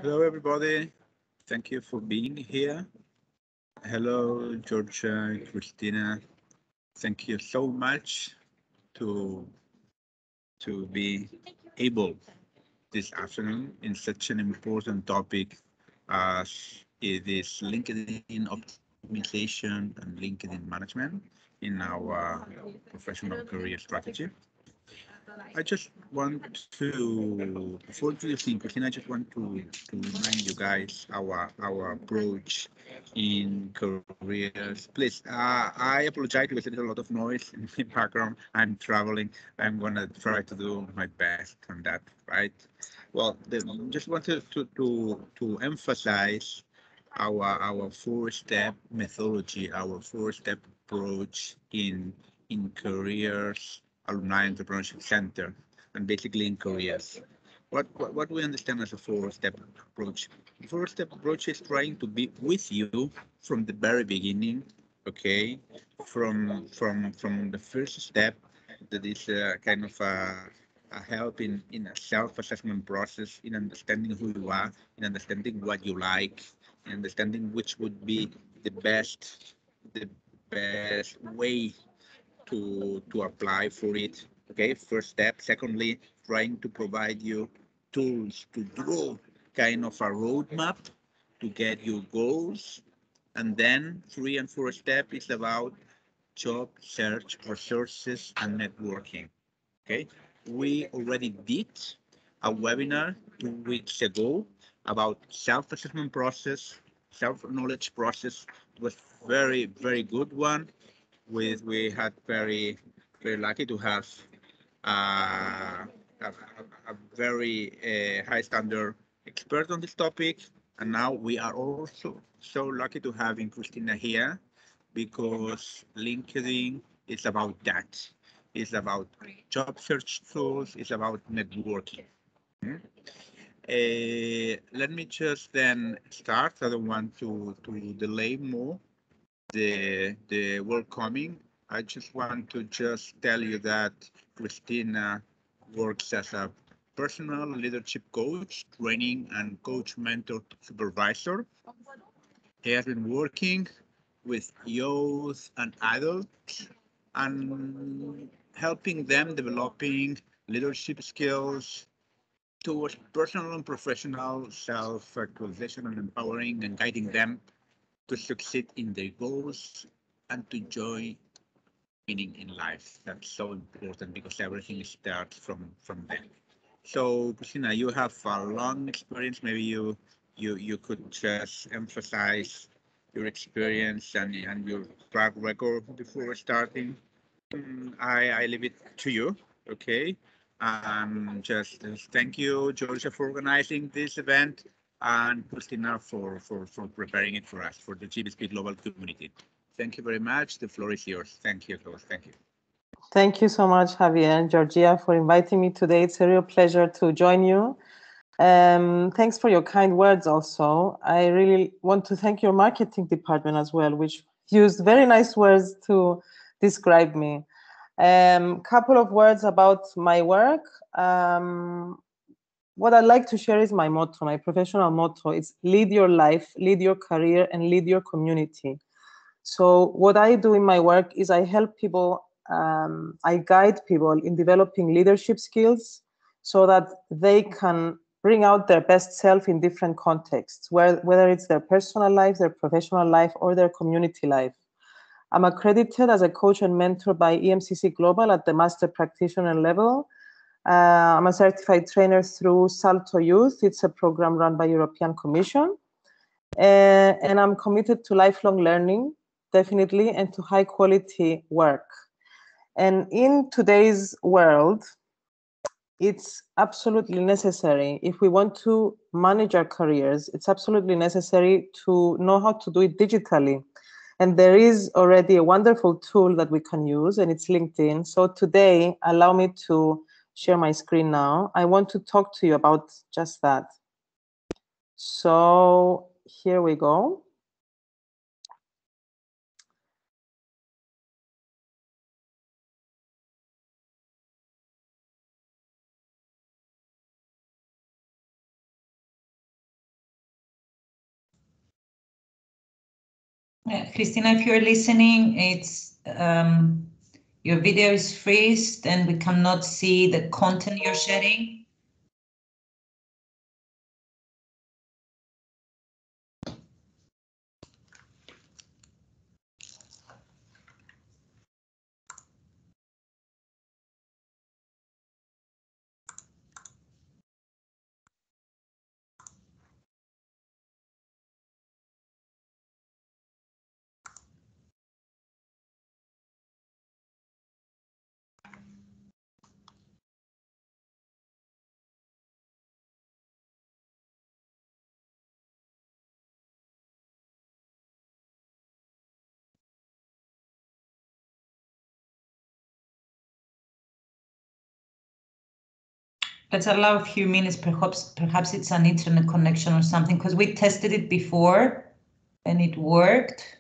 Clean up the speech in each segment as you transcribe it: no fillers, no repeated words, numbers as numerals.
Hello, everybody. Thank you for being here. Hello, Georgia, Christina. Thank you so much to to be able this afternoon in such an important topic as it is LinkedIn optimization and LinkedIn management in our professional career strategy. I just want to, before you think, Christina, I just want to remind you guys our approach in careers. Please, I apologize because there's a lot of noise in the background. I'm traveling. I'm gonna try to do my best on that, right? Well, just wanted to emphasize our four-step methodology, our four-step approach in careers, alumni entrepreneurship center, and basically in careers. What we understand as a four-step approach. The four-step approach is trying to be with you from the very beginning, okay? From the first step, that is kind of a help in a self-assessment process, in understanding who you are, in understanding what you like, in understanding which would be the best way to apply for it. Okay, first step. Secondly, trying to provide you tools to draw kind of a roadmap to get your goals. And then three and four step is about job search, resources, and networking. Okay, we already did a webinar 2 weeks ago about self-assessment process, self-knowledge process. It was very good one. We had very lucky to have a very high standard expert on this topic, and now we are also so lucky to having Christina here because LinkedIn is about that. It's about job search tools. It's about networking. Hmm? Let me just then start. I don't want to delay more the welcoming. I just want to just tell you that Christina works as a personal leadership coach, training and coach mentor supervisor. He has been working with youth and adults and helping them developing leadership skills towards personal and professional self-actualization and empowering and guiding them to succeed in their goals and to enjoy meaning in life. That's so important because everything starts from them. So, Christina, you have a long experience. Maybe you could just emphasize your experience and your track record before starting. I leave it to you. Okay. Just thank you, Georgia, for organizing this event and Christina for preparing it for us, for the GBSP Global Community. Thank you very much. The floor is yours. Thank you, Rose. Thank you. Thank you so much, Javier and Georgia, for inviting me today. It's a real pleasure to join you. Thanks for your kind words also. I really want to thank your marketing department as well, which used very nice words to describe me. Couple of words about my work. What I'd like to share is my motto, my professional motto. It's lead your life, lead your career, and lead your community. So what I do in my work is I help people, I guide people in developing leadership skills so that they can bring out their best self in different contexts, whether it's their personal life, their professional life, or their community life. I'm accredited as a coach and mentor by EMCC Global at the master practitioner level. I'm a certified trainer through Salto Youth. It's a program run by European Commission. And I'm committed to lifelong learning, definitely, and to high quality work. And in today's world, it's absolutely necessary. If we want to manage our careers, it's absolutely necessary to know how to do it digitally. And there is already a wonderful tool that we can use, and it's LinkedIn. So today, allow me to share my screen now. I want to talk to you about just that. So here we go. Christina, if you're listening, it's your video is freezed and we cannot see the content you're sharing. Let's allow a few minutes, perhaps it's an internet connection or something, because we tested it before and it worked.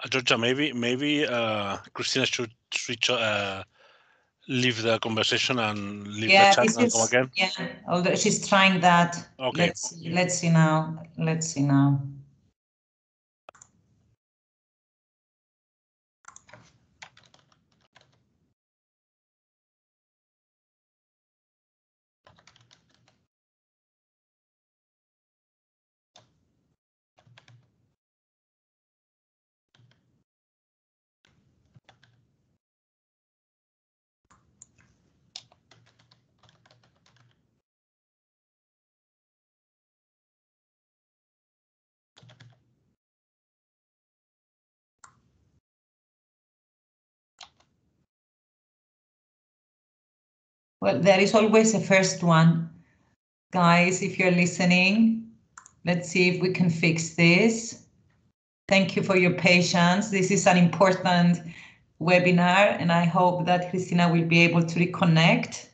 Georgia, maybe Christina should switch, leave the conversation and leave the chat and come again. Yeah, although she's trying that. Okay. Let's see now. Let's see now. Well, there is always a first one. Guys, if you're listening, let's see if we can fix this. Thank you for your patience. This is an important webinar, and I hope that Christina will be able to reconnect.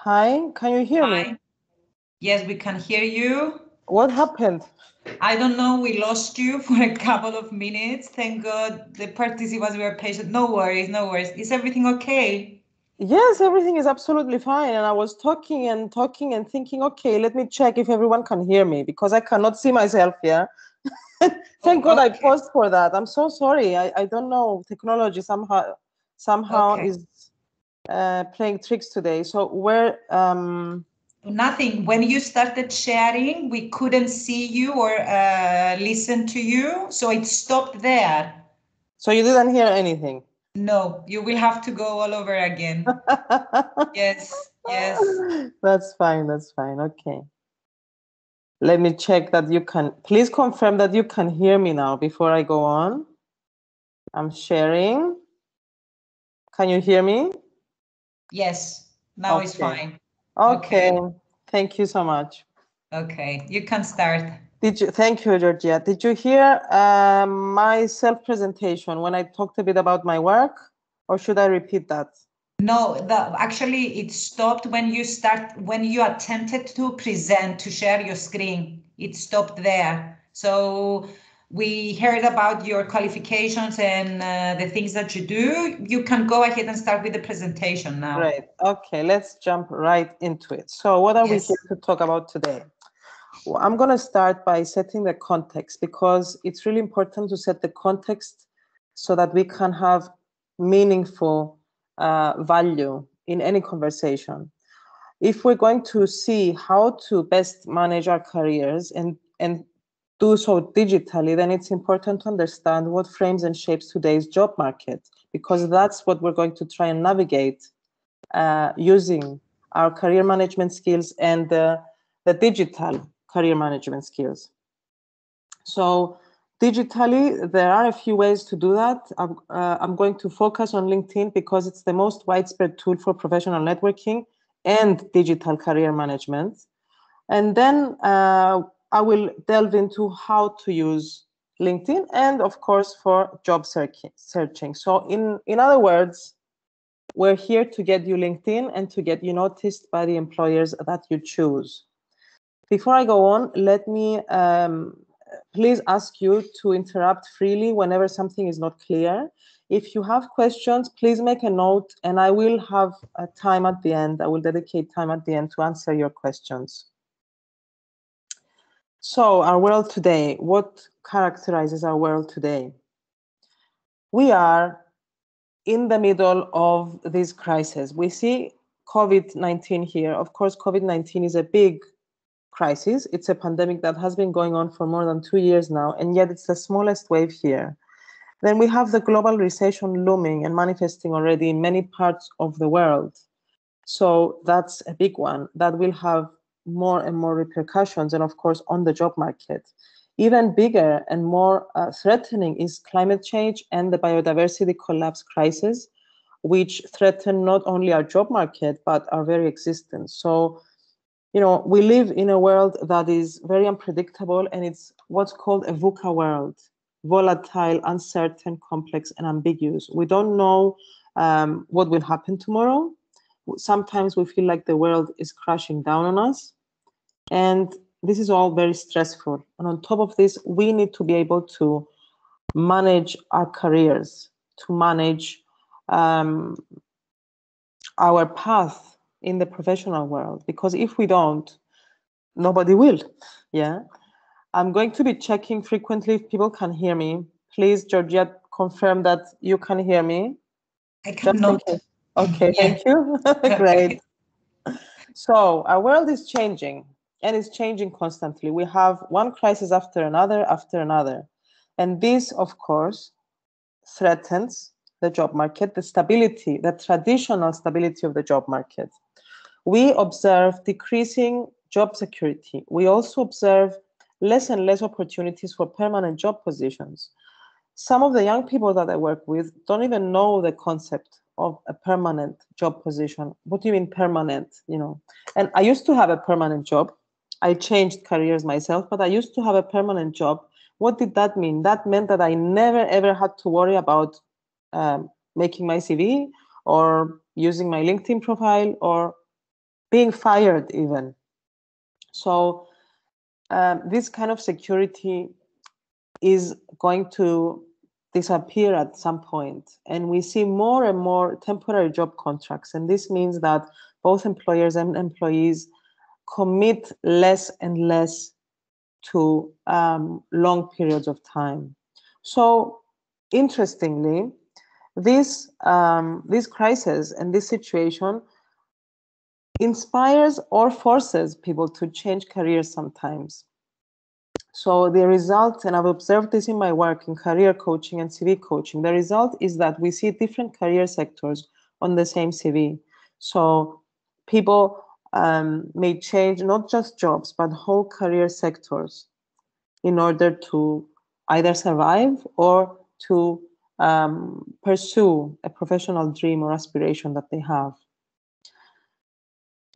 Hi, can you hear me? Yes, we can hear you. What happened? I don't know, we lost you for a couple of minutes. Thank God the participants were patient. No worries, no worries. Is everything okay? Yes, everything is absolutely fine. And I was talking and thinking, okay, let me check if everyone can hear me because I cannot see myself here. Thank God I paused for that. I'm so sorry. I don't know. Technology somehow is playing tricks today. So where nothing. When you started sharing, we couldn't see you or listen to you. So it stopped there. So you didn't hear anything? No, you will have to go all over again. Yes, yes. That's fine, that's fine. Okay. Let me check that you can, please confirm that you can hear me now before I go on. I'm sharing. Can you hear me? Yes, now it's fine. Okay. Thank you so much. Okay, you can start. Thank you, Georgia. Did you hear my self-presentation when I talked a bit about my work, or should I repeat that? No, actually it stopped when you attempted to present, to share your screen. It stopped there. So we heard about your qualifications and the things that you do. You can go ahead and start with the presentation now. Great. Okay, let's jump right into it. So what are we here to talk about today? Well, I'm going to start by setting the context because it's really important to set the context so that we can have meaningful value in any conversation. If we're going to see how to best manage our careers and do so digitally, then it's important to understand what frames and shapes today's job market, because that's what we're going to try and navigate using our career management skills and the digital career management skills. So digitally, there are a few ways to do that. I'm going to focus on LinkedIn because it's the most widespread tool for professional networking and digital career management. And then I will delve into how to use LinkedIn and, of course, for job searching. So in other words, we're here to get you LinkedIn and to get you noticed by the employers that you choose. Before I go on, let me please ask you to interrupt freely whenever something is not clear. If you have questions, please make a note and I will have a time at the end. I will dedicate time at the end to answer your questions. So our world today, what characterizes our world today? We are in the middle of this crisis. We see COVID-19 here. Of course, COVID-19 is a big crisis. It's a pandemic that has been going on for more than 2 years now, and yet it's the smallest wave here. Then we have the global recession looming and manifesting already in many parts of the world. So that's a big one that will have more and more repercussions, and of course on the job market. Even bigger and more threatening is climate change and the biodiversity collapse crisis, which threaten not only our job market, but our very existence. So You know, we live in a world that is very unpredictable, and it's what's called a VUCA world: volatile, uncertain, complex, and ambiguous. We don't know what will happen tomorrow. Sometimes we feel like the world is crashing down on us, and this is all very stressful. And on top of this, we need to be able to manage our careers, to manage our path in the professional world, because if we don't, nobody will. Yeah, I'm going to be checking frequently if people can hear me. Please, Georgia, confirm that you can hear me. I cannot. Okay, Yeah. thank you. Great. So our world is changing, and it's changing constantly. We have one crisis after another, and this, of course, threatens the job market, the stability, the traditional stability of the job market. We observe decreasing job security. We also observe less and less opportunities for permanent job positions. Some of the young people that I work with don't even know the concept of a permanent job position. What do you mean permanent? You know, and I used to have a permanent job. I changed careers myself, but I used to have a permanent job. What did that mean? That meant that I never ever had to worry about making my CV or using my LinkedIn profile or being fired even. So this kind of security is going to disappear at some point, and we see more and more temporary job contracts, and this means that both employers and employees commit less and less to long periods of time. So interestingly, this crisis and this situation inspires or forces people to change careers sometimes. So the result, and I've observed this in my work in career coaching and CV coaching, the result is that we see different career sectors on the same CV. So people may change not just jobs, but whole career sectors in order to either survive or to pursue a professional dream or aspiration that they have.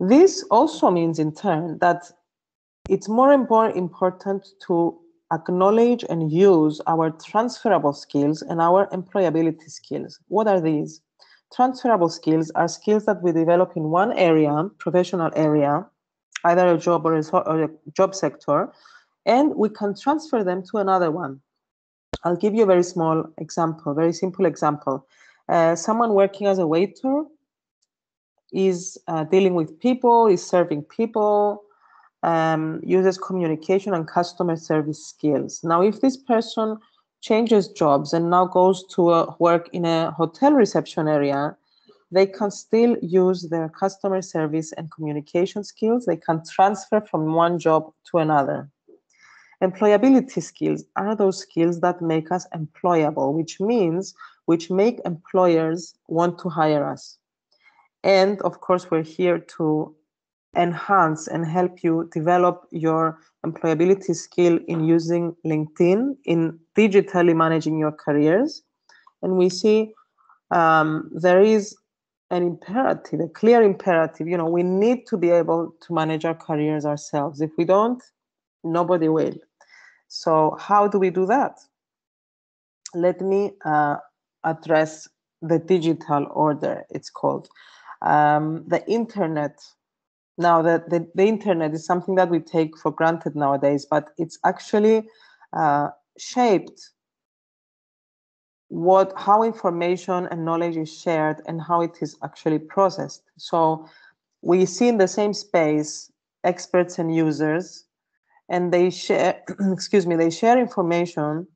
This also means in turn that it's more and more important to acknowledge and use our transferable skills and our employability skills. What are these? Transferable skills are skills that we develop in one area, professional area, either a job or a job sector, and we can transfer them to another one. I'll give you a very small example, very simple example. Someone working as a waiter is dealing with people, is serving people, uses communication and customer service skills. Now, if this person changes jobs and now goes to work in a hotel reception area, they can still use their customer service and communication skills. They can transfer from one job to another. Employability skills are those skills that make us employable, which make employers want to hire us. And of course, we're here to enhance and help you develop your employability skill in using LinkedIn, in digitally managing your careers. And we see there is an imperative, a clear imperative. You know, we need to be able to manage our careers ourselves. If we don't, nobody will. So how do we do that? Let me address the digital order, it's called. The internet. Now, the internet is something that we take for granted nowadays, but it's actually shaped how information and knowledge is shared and how it is actually processed. So we see in the same space experts and users, and they share, they share information.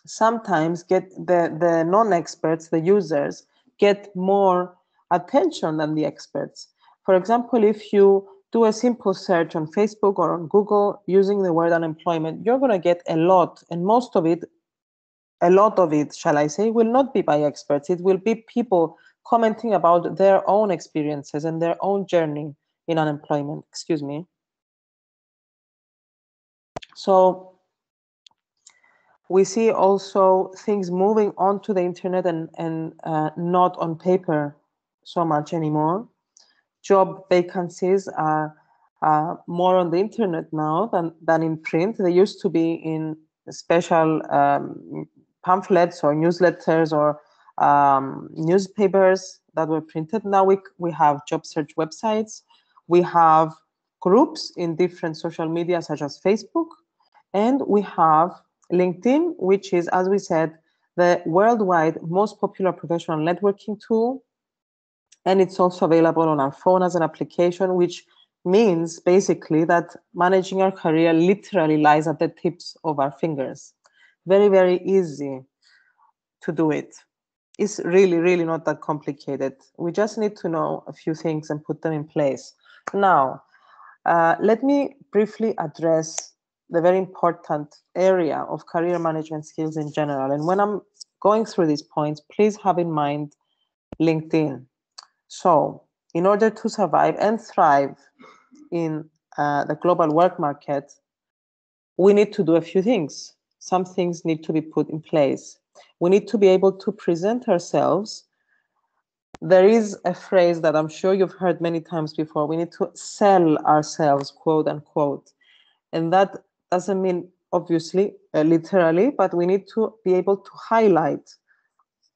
Sometimes get the non-experts, the users, get more attention than the experts. For example, if you do a simple search on Facebook or on Google using the word unemployment, you're going to get a lot, and a lot of it, shall I say, will not be by experts. It will be people commenting about their own experiences and their own journey in unemployment. So we see also things moving onto the internet and not on paper so much anymore. Job vacancies are more on the internet now than in print. They used to be in special pamphlets or newsletters or newspapers that were printed. Now we have job search websites. We have groups in different social media such as Facebook. And we have LinkedIn, which is, as we said, the worldwide most popular professional networking tool. And it's also available on our phone as an application, which means basically that managing our career literally lies at the tips of our fingers. Very, very easy to do it. It's really, really not that complicated. We just need to know a few things and put them in place. Now, let me briefly address the very important area of career management skills in general. And when I'm going through these points, please have in mind LinkedIn. So in order to survive and thrive in the global work market, we need to do a few things. Some things need to be put in place. We need to be able to present ourselves. There is a phrase that I'm sure you've heard many times before. We need to sell ourselves, quote unquote. And that doesn't mean, obviously, literally, but we need to be able to highlight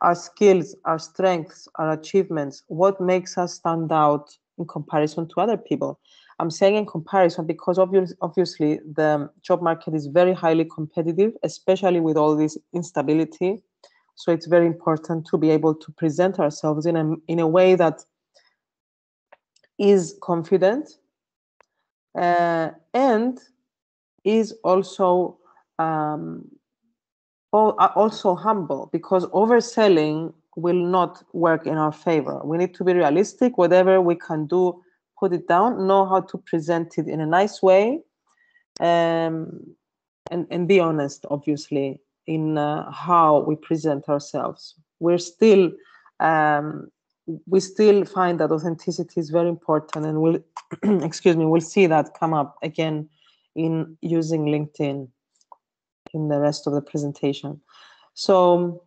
our skills, our strengths, our achievements, what makes us stand out in comparison to other people. I'm saying in comparison because obviously the job market is very highly competitive, especially with all this instability. So it's very important to be able to present ourselves in a way that is confident and is also humble, because overselling will not work in our favor. We need to be realistic. Whatever we can do, put it down, know how to present it in a nice way, and be honest, obviously, in how we present ourselves. We still find that authenticity is very important, and we'll we'll see that come up again in using LinkedIn in the rest of the presentation. So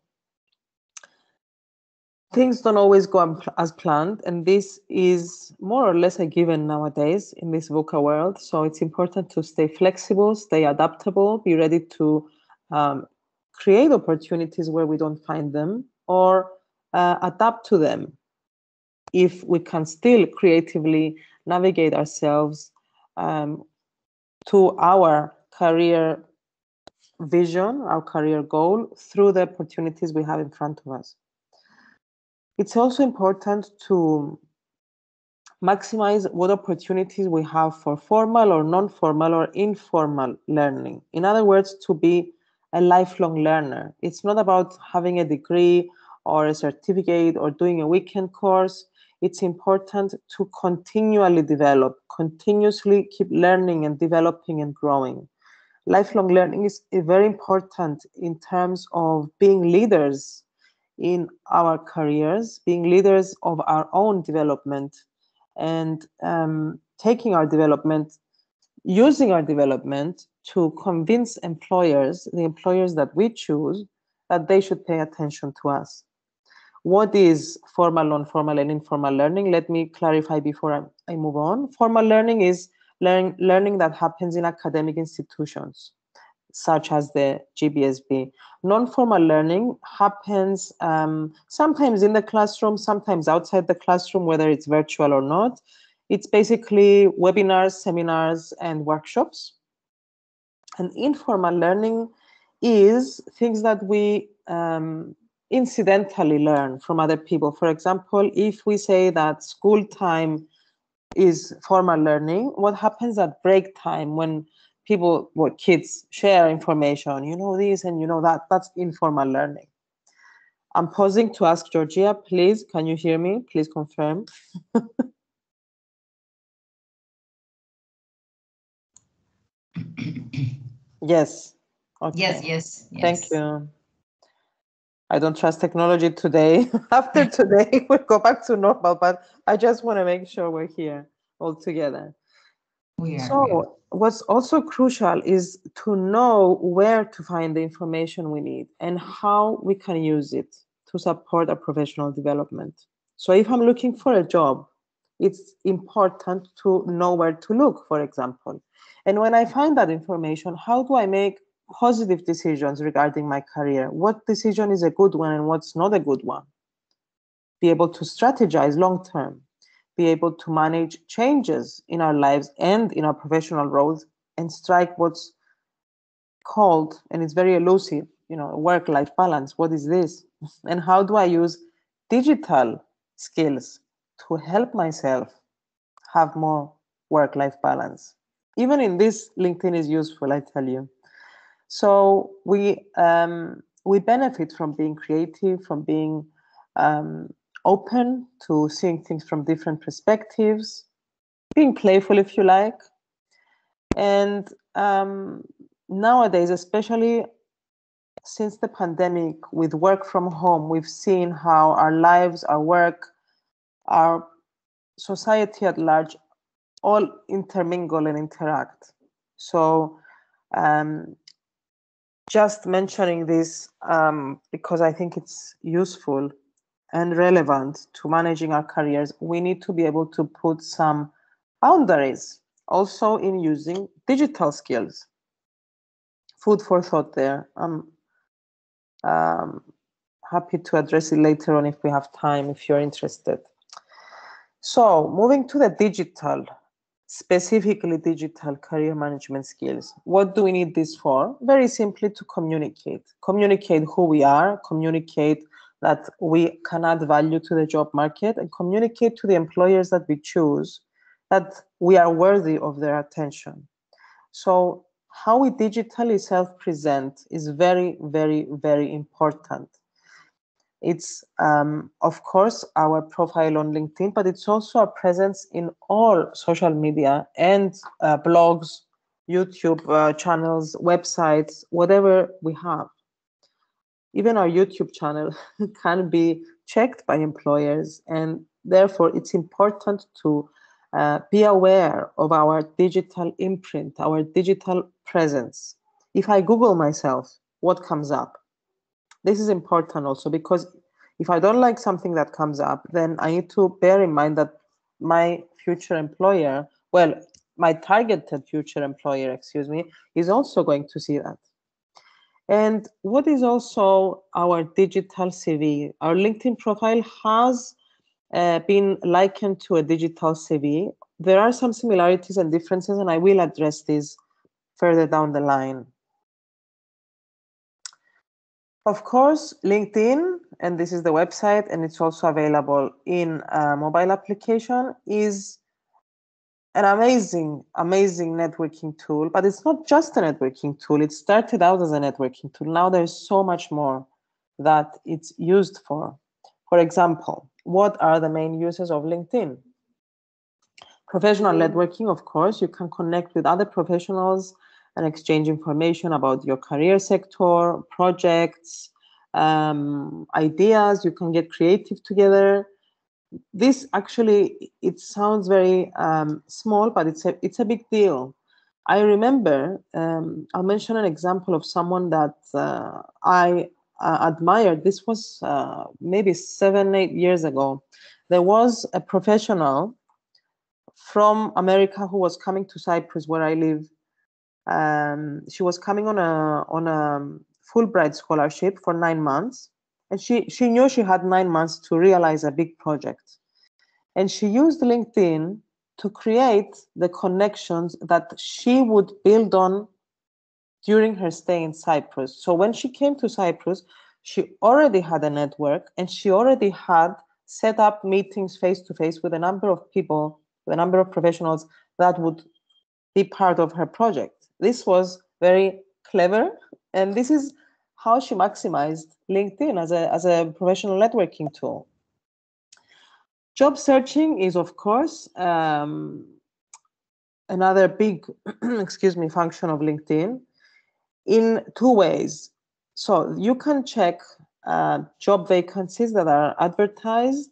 things don't always go as planned, and this is more or less a given nowadays in this VUCA world. So it's important to stay flexible, stay adaptable, be ready to create opportunities where we don't find them, or adapt to them if we can still creatively navigate ourselves to our career vision, our career goal, through the opportunities we have in front of us. It's also important to maximize what opportunities we have for formal or non-formal or informal learning. In other words, to be a lifelong learner. It's not about having a degree or a certificate or doing a weekend course. It's important to continually develop, continuously keep learning and developing and growing. Lifelong learning is very important in terms of being leaders in our careers, being leaders of our own development, and taking our development, using our development to convince employers, the employers that we choose, that they should pay attention to us. What is formal, non-formal, and informal learning? Let me clarify before I move on. Formal learning is learning that happens in academic institutions, such as the GBSB. Non-formal learning happens sometimes in the classroom, sometimes outside the classroom, whether it's virtual or not. It's basically webinars, seminars, and workshops. And informal learning is things that we incidentally learn from other people. For example, if we say that school time is formal learning, what happens at break time when kids share information, you know this and you know that, that's informal learning. I'm pausing to ask Georgia, please, can you hear me? Please confirm. Yes. Okay. Yes. Thank you. I don't trust technology today. After today, we'll go back to normal, but I just want to make sure we're here all together. So what's also crucial is to know where to find the information we need and how we can use it to support our professional development. So if I'm looking for a job, it's important to know where to look, for example. And when I find that information, how do I make positive decisions regarding my career? What decision is a good one and what's not a good one? Be able to strategize long term, be able to manage changes in our lives and in our professional roles, and strike what's called, and it's very elusive, work-life balance. What is this? And how do I use digital skills to help myself have more work-life balance? Even in this, LinkedIn is useful, I tell you. So we benefit from being creative, from being open to seeing things from different perspectives, being playful, if you like. And nowadays, especially since the pandemic, with work from home, we've seen how our lives, our work, our society at large all intermingle and interact. So just mentioning this because I think it's useful and relevant to managing our careers, we need to be able to put some boundaries also in using digital skills. Food for thought there. I'm happy to address it later on if we have time, if you're interested. So moving to the digital, specifically digital career management skills. What do we need this for? Very simply, to communicate. Communicate who we are, communicate that we can add value to the job market, and communicate to the employers that we choose that we are worthy of their attention. So how we digitally self-present is very, very, very important. It's, of course, our profile on LinkedIn, but it's also our presence in all social media and blogs, YouTube channels, websites, whatever we have. Even our YouTube channel can be checked by employers, and therefore it's important to be aware of our digital imprint, our digital presence. If I Google myself, what comes up? This is important also, because if I don't like something that comes up, then I need to bear in mind that my future employer, well, my targeted future employer, excuse me, is also going to see that. And what is also our digital CV? Our LinkedIn profile has been likened to a digital CV. There are some similarities and differences, and I will address these further down the line. Of course, LinkedIn, and this is the website, and it's also available in a mobile application, is an amazing, amazing networking tool. But it's not just a networking tool. It started out as a networking tool. Now there's so much more that it's used for. For example, what are the main uses of LinkedIn? Professional networking, of course. You can connect with other professionals and exchange information about your career sector, projects, ideas. You can get creative together. This actually, it sounds very small, but it's a big deal. I remember, I'll mention an example of someone that I admired. This was maybe 7-8 years ago. There was a professional from America who was coming to Cyprus, where I live. She was coming on a Fulbright scholarship for 9 months, and she knew she had 9 months to realize a big project. And she used LinkedIn to create the connections that she would build on during her stay in Cyprus. So when she came to Cyprus, she already had a network, and she already had set up meetings face-to-face with a number of people, with a number of professionals that would be part of her project. This was very clever, and this is how she maximized LinkedIn as a professional networking tool. Job searching is, of course, another big, function of LinkedIn in 2 ways. So you can check job vacancies that are advertised,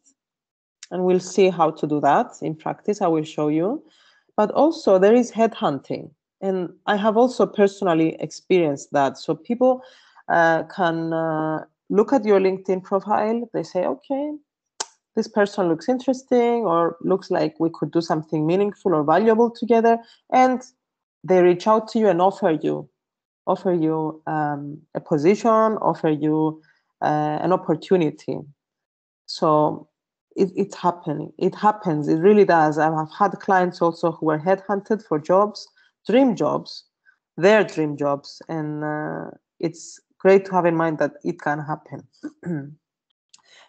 and we'll see how to do that in practice. I will show you. But also there is headhunting, and I have also personally experienced that. So people can look at your LinkedIn profile. They say, okay, this person looks interesting or looks like we could do something meaningful or valuable together, and they reach out to you and offer you a position, offer you an opportunity. So it's happening. It happens. It really does. I've had clients also who were headhunted for jobs, dream jobs, their dream jobs, and it's great to have in mind that it can happen.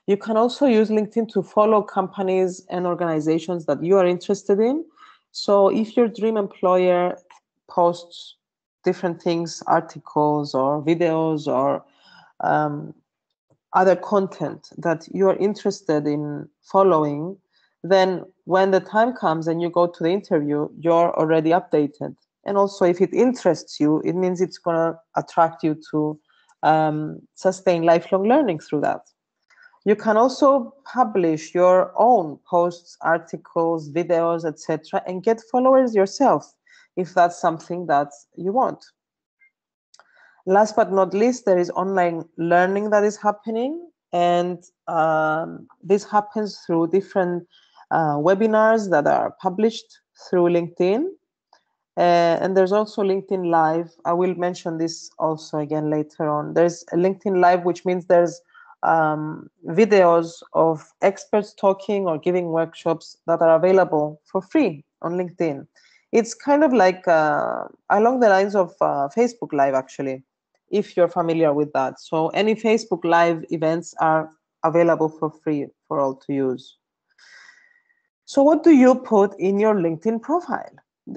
You can also use LinkedIn to follow companies and organizations that you are interested in. So if your dream employer posts different things, articles or videos or other content that you're interested in following, then when the time comes and you go to the interview, you're already updated. And also, if it interests you, it means it's going to attract you to sustain lifelong learning through that. You can also publish your own posts, articles, videos, etc., and get followers yourself if that's something that you want. Last but not least, there is online learning that is happening, and this happens through different webinars that are published through LinkedIn. And there's also LinkedIn Live. I will mention this also again later on. There's a LinkedIn Live, which means there's videos of experts talking or giving workshops that are available for free on LinkedIn. It's kind of like along the lines of Facebook Live, actually, if you're familiar with that. So any Facebook Live events are available for free for all to use. So what do you put in your LinkedIn profile?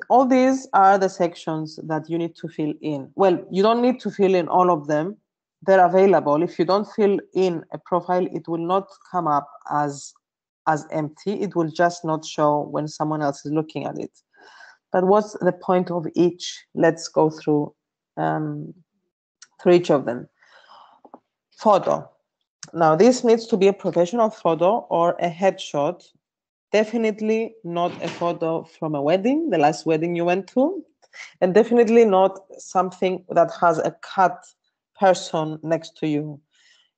All these are the sections that you need to fill in. Well, you don't need to fill in all of them. They're available. If you don't fill in a profile, it will not come up as empty. It will just not show when someone else is looking at it. But what's the point of each? Let's go through each of them. Photo. Now, this needs to be a professional photo or a headshot. Definitely not a photo from a wedding, the last wedding you went to, and definitely not something that has a cut person next to you.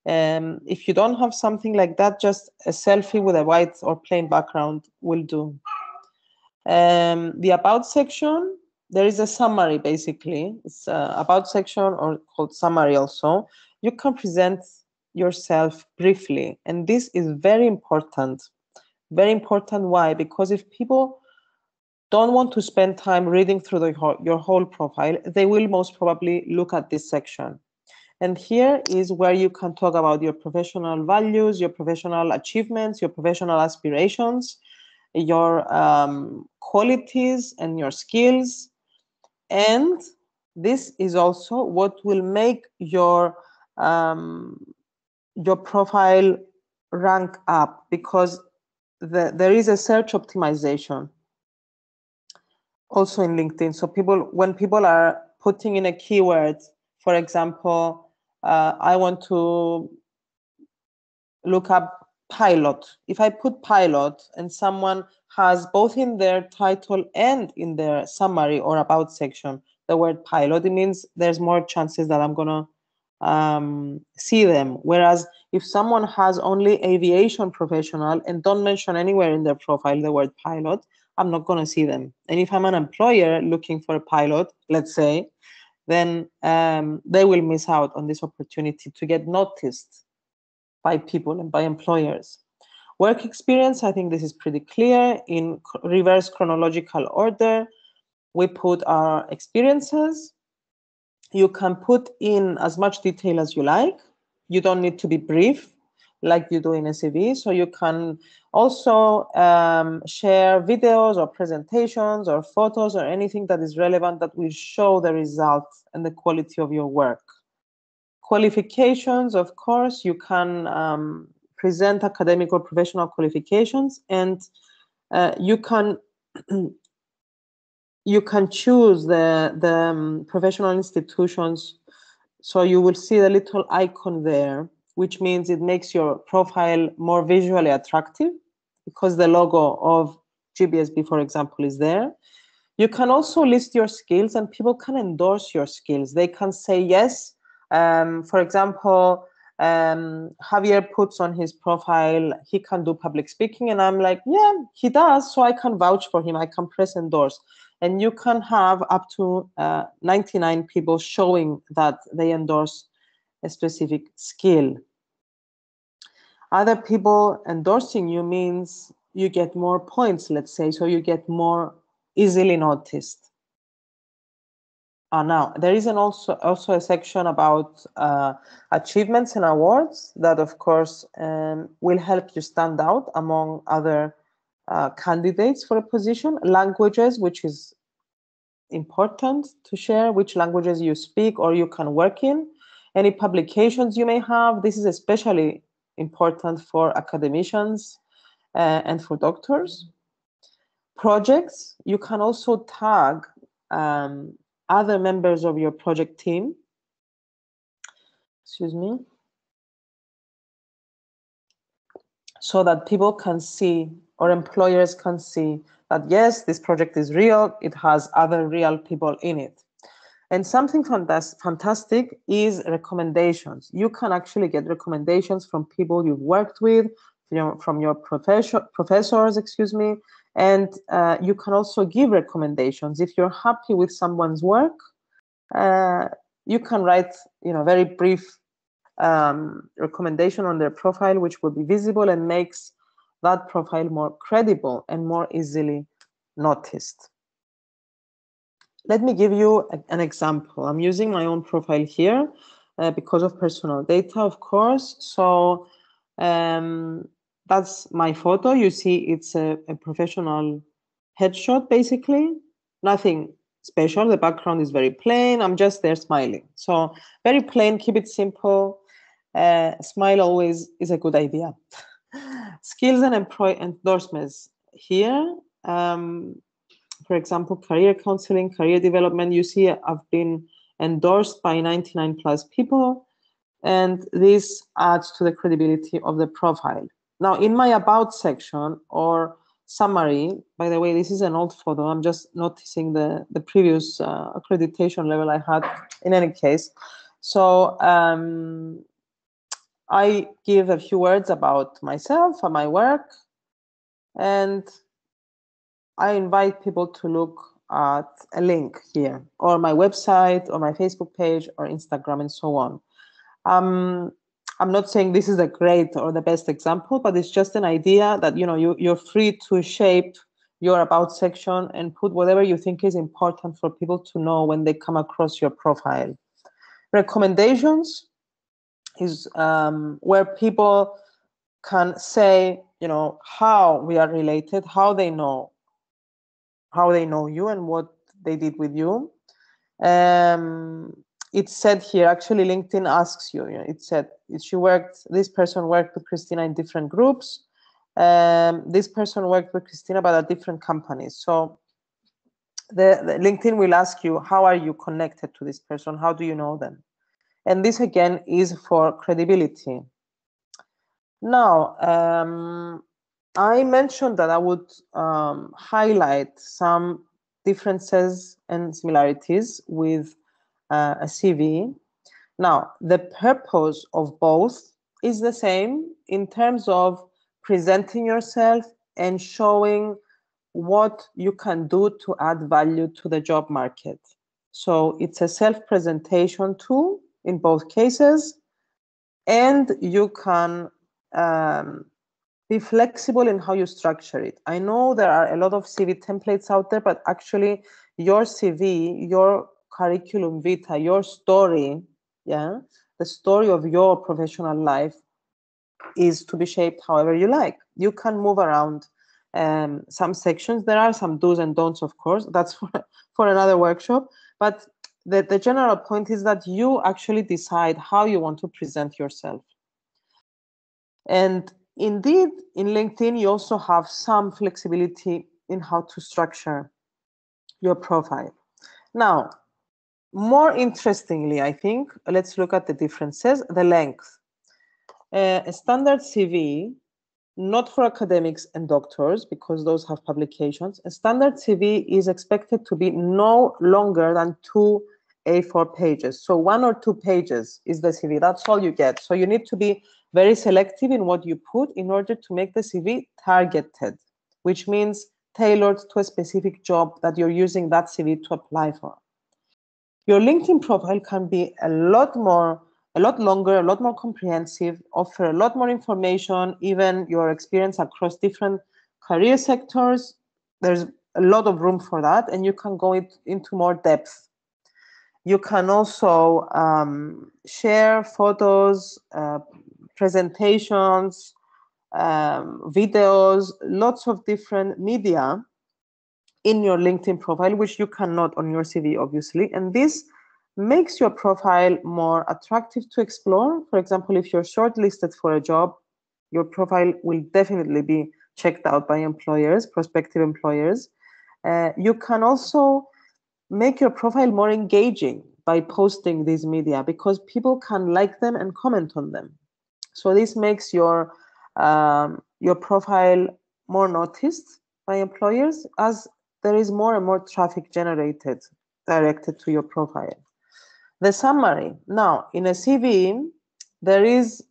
If you don't have something like that, just a selfie with a white or plain background will do. The about section, there is a summary, basically. It's about section, or called summary also. You can present yourself briefly, and this is very important. Very important. Why? Because if people don't want to spend time reading through your whole profile, they will most probably look at this section. And here is where you can talk about your professional values, your professional achievements, your professional aspirations, your qualities and your skills. And this is also what will make your profile rank up, because there is a search optimization also in LinkedIn. So when people are putting in a keyword, for example, I want to look up pilot. If I put pilot and someone has both in their title and in their summary or about section the word pilot, it means there's more chances that I'm gonna see them. Whereas if someone has only aviation professional and don't mention anywhere in their profile the word pilot, I'm not going to see them. And if I'm an employer looking for a pilot, let's say, then they will miss out on this opportunity to get noticed by people and by employers. Work experience, I think this is pretty clear. In reverse chronological order, we put our experiences. You can put in as much detail as you like. You don't need to be brief like you do in a CV. So you can also share videos or presentations or photos or anything that is relevant that will show the results and the quality of your work. Qualifications, of course, you can present academic or professional qualifications, and you can choose the professional institutions. So you will see the little icon there, which means it makes your profile more visually attractive because the logo of GBSB, for example, is there. You can also list your skills and people can endorse your skills. They can say, yes, for example, Javier puts on his profile, he can do public speaking. And I'm like, yeah, he does. So I can vouch for him. I can press endorse. And you can have up to 99 people showing that they endorse a specific skill. Other people endorsing you means you get more points, let's say, so you get more easily noticed. Now, there is also a section about achievements and awards that, of course, will help you stand out among other candidates for a position. Languages, which is important to share, which languages you speak or you can work in. Any publications you may have. This is especially important for academicians and for doctors. Projects, you can also tag other members of your project team. Excuse me. So that people can see, or employers can see, that yes, this project is real, it has other real people in it. And something fantastic is recommendations. You can actually get recommendations from people you've worked with, from your professors, excuse me, and you can also give recommendations. If you're happy with someone's work, you can write, very brief recommendation on their profile, which will be visible and makes that profile more credible and more easily noticed. Let me give you an example. I'm using my own profile here because of personal data, of course. So that's my photo. You see, it's a professional headshot, basically. Nothing special. The background is very plain. I'm just there smiling. So very plain, keep it simple. Smile always is a good idea. Skills and endorsements here. For example, career counseling, career development. You see, I've been endorsed by 99 plus people, and this adds to the credibility of the profile. Now, in my about section or summary, by the way, this is an old photo. I'm just noticing the previous accreditation level I had in any case. So I give a few words about myself and my work, and I invite people to look at a link here, or my website, or my Facebook page, or Instagram, and so on. I'm not saying this is the great or the best example, but it's just an idea that you're free to shape your about section and put whatever you think is important for people to know when they come across your profile. Recommendations is where people can say, how we are related, how they know you and what they did with you. It's said here, actually LinkedIn asks you, it said this person worked with Christina in different groups. This person worked with Christina but at different companies. So the LinkedIn will ask you, how are you connected to this person? How do you know them? And this again is for credibility. Now, I mentioned that I would highlight some differences and similarities with a CV. Now, the purpose of both is the same in terms of presenting yourself and showing what you can do to add value to the job market. So it's a self-presentation tool in both cases, and you can be flexible in how you structure it. I know there are a lot of CV templates out there, but actually your CV, your curriculum vitae, your story, the story of your professional life is to be shaped however you like. You can move around some sections. There are some do's and don'ts, of course. That's for another workshop. But the general point is that you actually decide how you want to present yourself. And indeed, in LinkedIn, you also have some flexibility in how to structure your profile. Now, more interestingly, I think, let's look at the differences. The length. A standard CV, not for academics and doctors, because those have publications, a standard CV is expected to be no longer than 2 A4 pages. So 1 or 2 pages is the CV. That's all you get. So you need to be very selective in what you put in order to make the CV targeted, which means tailored to a specific job that you're using that CV to apply for. Your LinkedIn profile can be a lot longer, a lot more comprehensive, offer a lot more information, even your experience across different career sectors. There's a lot of room for that, and you can go into more depth. You can also share photos, presentations, videos, lots of different media in your LinkedIn profile, which you cannot on your CV, obviously. And this makes your profile more attractive to explore. For example, if you're shortlisted for a job, your profile will definitely be checked out by employers, prospective employers. You can also make your profile more engaging by posting these media, because people can like them and comment on them. So this makes your profile more noticed by employers, as there is more and more traffic generated directed to your profile. The summary. Now, in a CV, there is,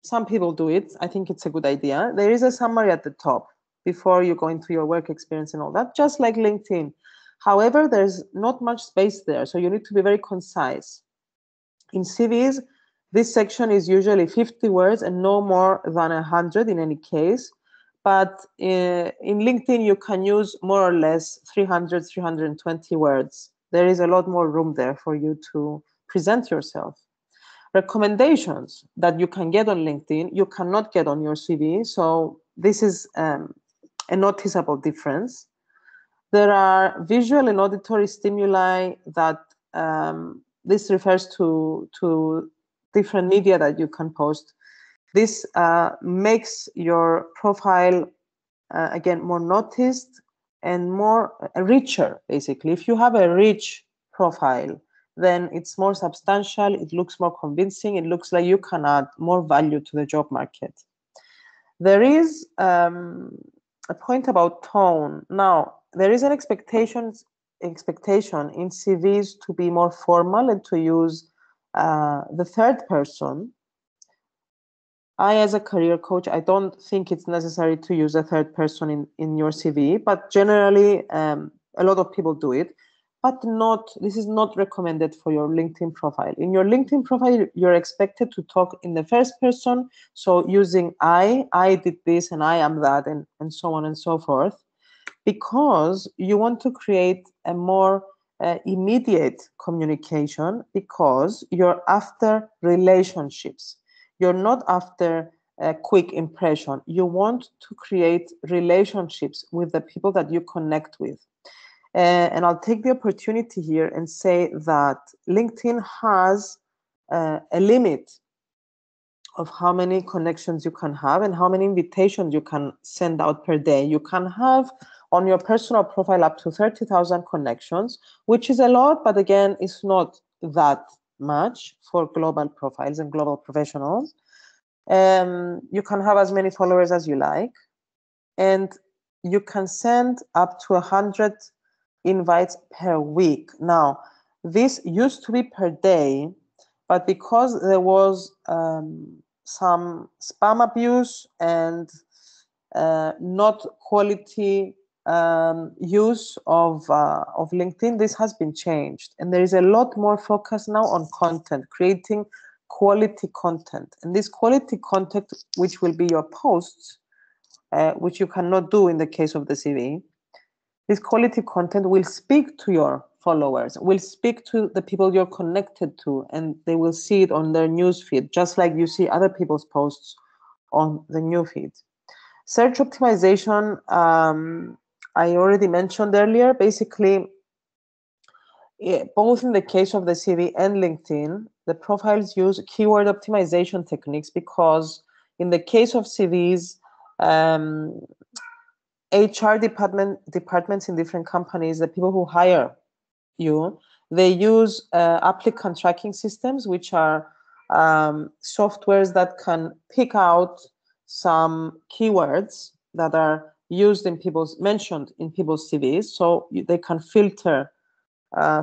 some people do it, I think it's a good idea. There is a summary at the top before you go into your work experience and all that, just like LinkedIn. However, there's not much space there, so you need to be very concise. In CVs, this section is usually 50 words and no more than 100 in any case. But in LinkedIn, you can use more or less 300, 320 words. There is a lot more room there for you to present yourself. Recommendations that you can get on LinkedIn, you cannot get on your CV. So this is a noticeable difference. There are visual and auditory stimuli that this refers to different media that you can post. This makes your profile, again, more noticed and more richer, basically. If you have a rich profile, then it's more substantial, it looks more convincing, it looks like you can add more value to the job market. There is a point about tone. Now, there is an expectation in CVs to be more formal and to use the third person. I, as a career coach, I don't think it's necessary to use a third person in your CV, but generally a lot of people do it, but this is not recommended for your LinkedIn profile. In your LinkedIn profile, you're expected to talk in the first person, so using I did this and I am that, and so on and so forth, because you want to create a more immediate communication, because you're after relationships. You're not after a quick impression. You want to create relationships with the people that you connect with. And I'll take the opportunity here and say that LinkedIn has a limit of how many connections you can have and how many invitations you can send out per day. You can have on your personal profile up to 30,000 connections, which is a lot, but again, it's not that much for global profiles and global professionals. You can have as many followers as you like, and you can send up to 100 invites per week. Now, this used to be per day, but because there was some spam abuse and not quality use of LinkedIn, this has been changed, and there is a lot more focus now on content, creating quality content. And this quality content, which will be your posts, which you cannot do in the case of the CV, this quality content will speak to your followers, will speak to the people you're connected to, and they will see it on their newsfeed, just like you see other people's posts on the newsfeed. Search optimization, I already mentioned earlier. Basically, both in the case of the CV and LinkedIn, the profiles use keyword optimization techniques, because in the case of CVs, HR departments in different companies, the people who hire you, they use applicant tracking systems, which are softwares that can pick out some keywords that are used in mentioned in people's CVs, so they can filter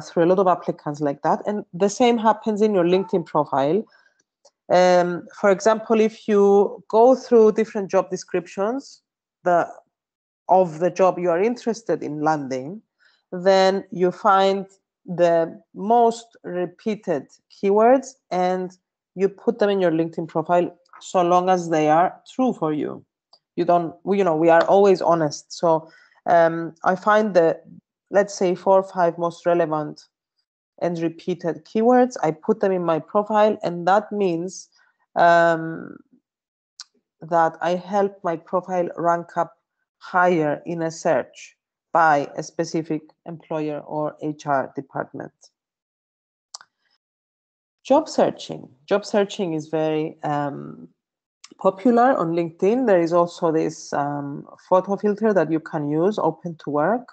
through a lot of applicants like that. And the same happens in your LinkedIn profile. For example, if you go through different job descriptions of the job you are interested in landing, then you find the most repeated keywords and you put them in your LinkedIn profile so long as they are true for you. We are always honest. So I find the, let's say, 4 or 5 most relevant and repeated keywords. I put them in my profile, and that means that I help my profile rank up higher in a search by a specific employer or HR department. Job searching. Job searching is very popular on LinkedIn. There is also this photo filter that you can use, open to work.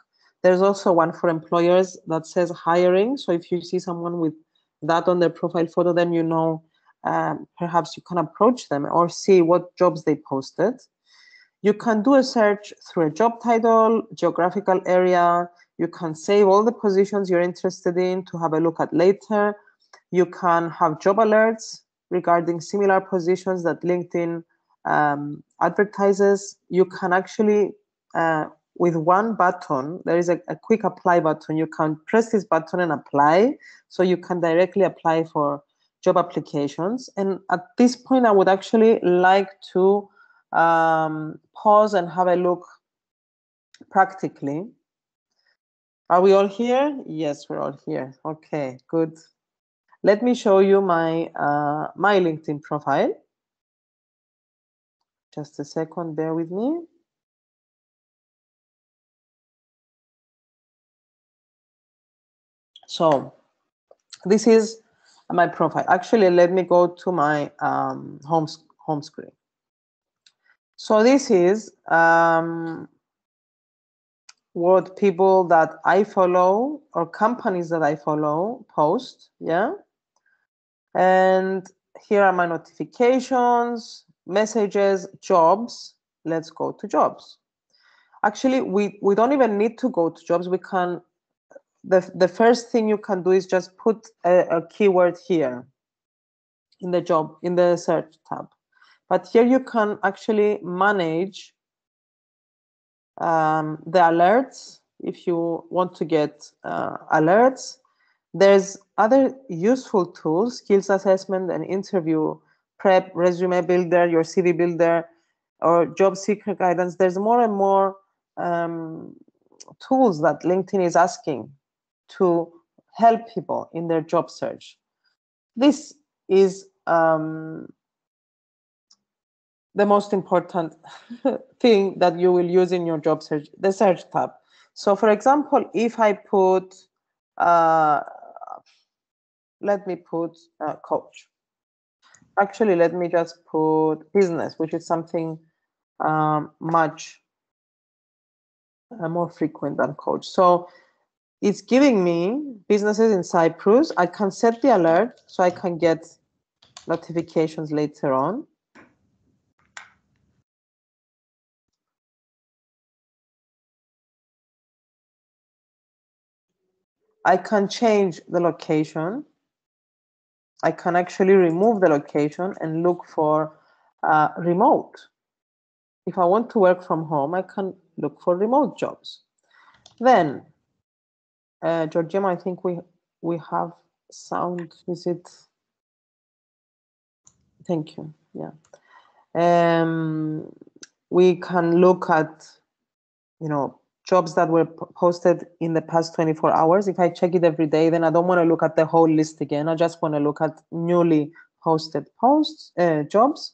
There's also one for employers that says hiring. So if you see someone with that on their profile photo, then you know perhaps you can approach them or see what jobs they posted. You can do a search through a job title, geographical area. You can save all the positions you're interested in to have a look at later. You can have job alerts regarding similar positions that LinkedIn advertises. You can actually, with one button, there is a quick apply button. You can press this button and apply. So you can directly apply for job applications. And at this point, I would actually like to pause and have a look practically. Are we all here? Yes, we're all here. Okay, good. Let me show you my my LinkedIn profile. Just a second, bear with me. So this is my profile. Actually, let me go to my home screen. So this is what people that I follow or companies that I follow post, yeah? And here are my notifications, messages, jobs. Let's go to jobs. Actually, we don't even need to go to jobs. We can, the first thing you can do is just put a keyword here in the job, in the search tab. But here you can actually manage the alerts if you want to get alerts. There's other useful tools, skills assessment and interview prep, resume builder, your CV builder, or job seeker guidance. There's more and more tools that LinkedIn is asking to help people in their job search. This is the most important thing that you will use in your job search, the search tab. So for example, if I put, let me put coach. Actually, let me just put business, which is something much more frequent than coach. So it's giving me businesses in Cyprus. I can set the alert so I can get notifications later on. I can change the location. I can actually remove the location and look for remote. If I want to work from home, I can look for remote jobs. Then, Georgiana, I think we have sound. Is it? Thank you. Yeah. We can look at, jobs that were posted in the past 24 hours. If I check it every day, then I don't want to look at the whole list again. I just want to look at newly posted jobs.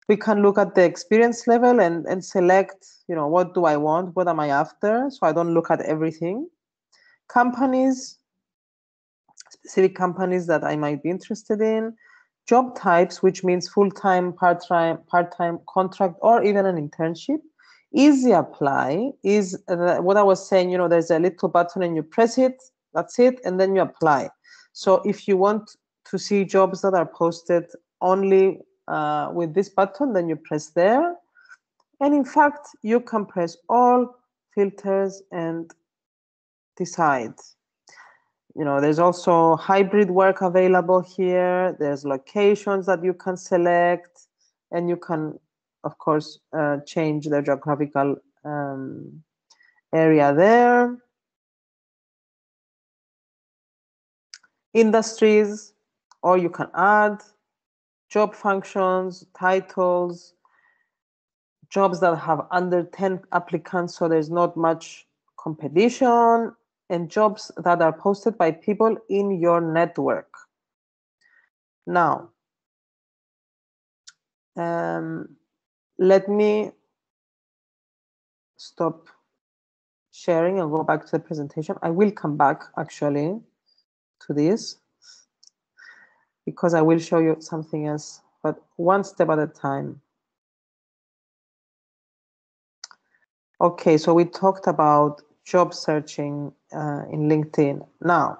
We can look at the experience level and select, what do I want? What am I after? So I don't look at everything. Companies, specific companies that I might be interested in. Job types, which means full-time, part-time, contract, or even an internship. Easy apply is what I was saying, there's a little button and you press it, that's it, and then you apply. So if you want to see jobs that are posted only with this button, then you press there. And in fact, you can press all filters and decide. there's also hybrid work available here. There's locations that you can select, and you can, of course, change the geographical area there. Industries, or you can add job functions, titles, jobs that have under 10 applicants, so there's not much competition, and jobs that are posted by people in your network. Now, let me stop sharing and go back to the presentation. I will come back actually to this because I will show you something else, but one step at a time. Okay, so we talked about job searching in LinkedIn. Now,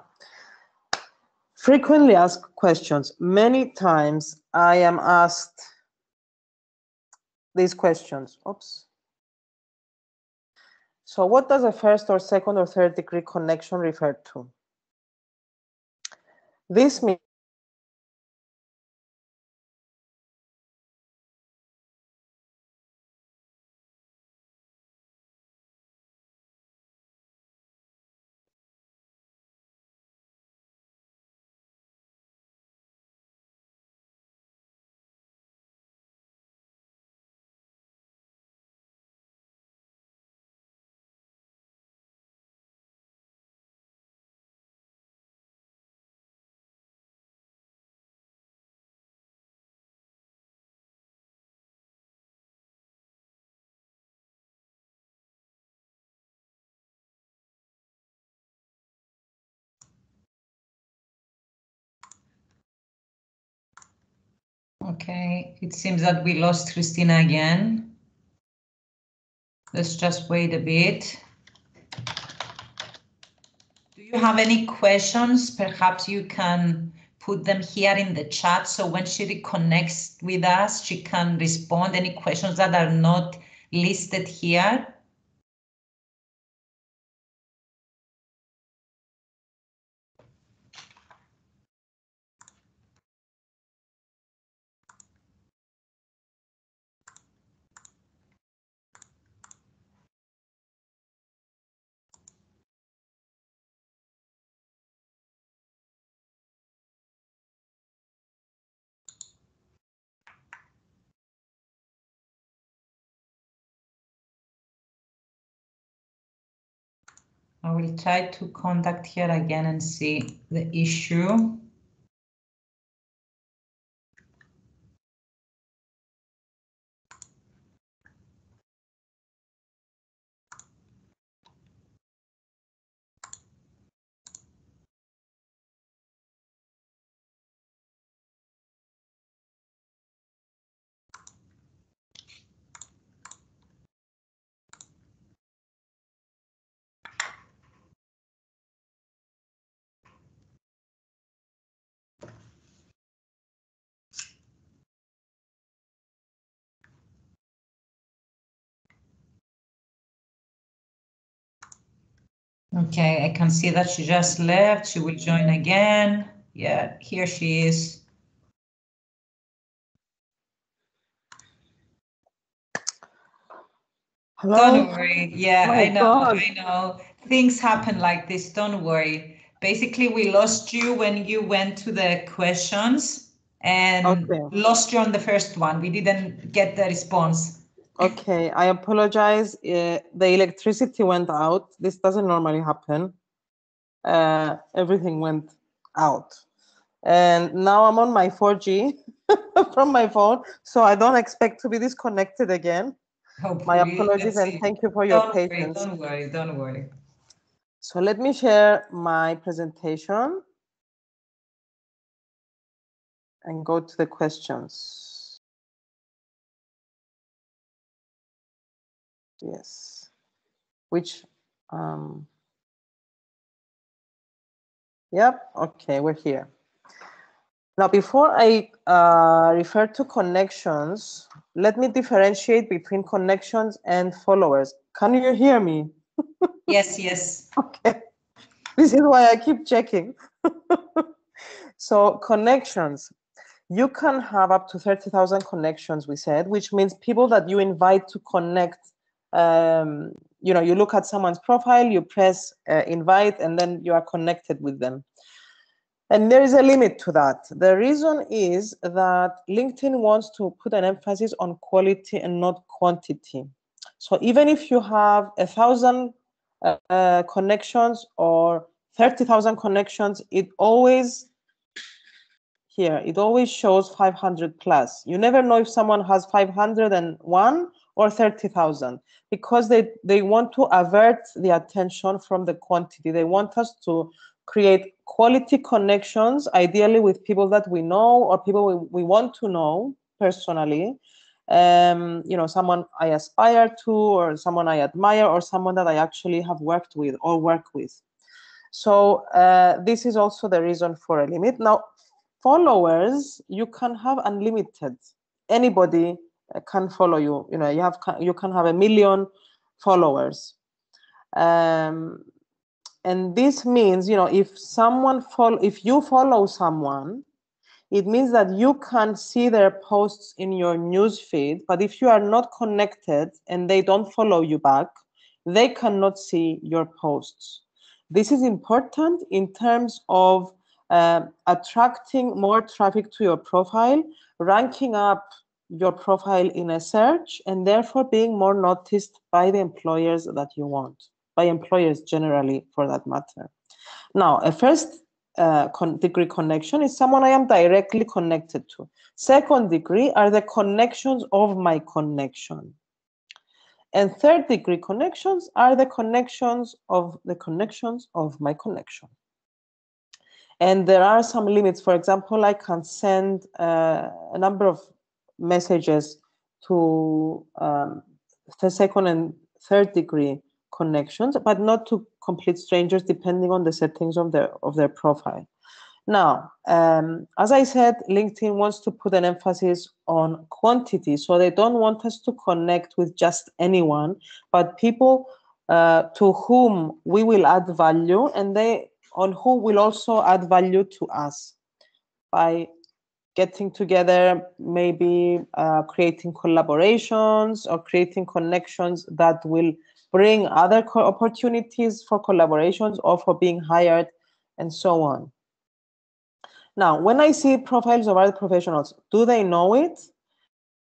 frequently asked questions. Many times I am asked these questions. Oops. So what does a first or second or third degree connection refer to? This means Okay, it seems that we lost Christina again. Let's just wait a bit. Do you have any questions? Perhaps you can put them here in the chat, so when she reconnects with us, she can respond any questions that are not listed here. I will try to contact her again and see the issue. Okay, I can see that she just left. She will join again. Yeah, here she is. hello? Don't worry. Yeah, My I know, God. I know. Things happen like this. Don't worry. Basically, we lost you when you went to the questions and lost you on the first one. We didn't get the response. Okay, I apologize. The electricity went out. This doesn't normally happen. Everything went out. And now I'm on my 4G from my phone, so I don't expect to be disconnected again. Hopefully, my apologies and thank you for your patience. Don't worry, don't worry. So let me share my presentation and go to the questions. Yes, which, yep, okay, we're here. Now, before I refer to connections, let me differentiate between connections and followers. Can you hear me? Yes, yes. Okay. This is why I keep checking. So connections. You can have up to 30,000 connections, we said, which means people that you invite to connect. You know, you look at someone's profile, you press invite, and then you are connected with them. And there is a limit to that. The reason is that LinkedIn wants to put an emphasis on quality and not quantity. So even if you have 1,000 connections or 30,000 connections, it always shows 500 plus. You never know if someone has 501 or 30,000 because they want to avert the attention from the quantity. They want us to create quality connections, ideally with people that we know or people we want to know personally. You know, someone I aspire to, or someone I admire, or someone that I actually have worked with or work with. So this is also the reason for a limit. Now, followers, you can have unlimited. Anybody can follow you. You know, you can have 1 million followers. And this means, you know, if you follow someone, it means that you can see their posts in your news feed, but if you are not connected and they don't follow you back, they cannot see your posts. This is important in terms of attracting more traffic to your profile, ranking up your profile in a search, and therefore being more noticed by the employers that you want, by employers generally for that matter. Now, a first degree connection is someone I am directly connected to. Second degree are the connections of my connection. And third degree connections are the connections of my connection. And there are some limits. For example, I can send a number of messages to the second and third degree connections, but not to complete strangers, depending on the settings of their profile. Now, as I said, LinkedIn wants to put an emphasis on quantity, so they don't want us to connect with just anyone, but people to whom we will add value, and who will also add value to us by getting together, maybe creating collaborations or creating connections that will bring other opportunities for collaborations or for being hired and so on. Now, when I see profiles of other professionals, do they know it?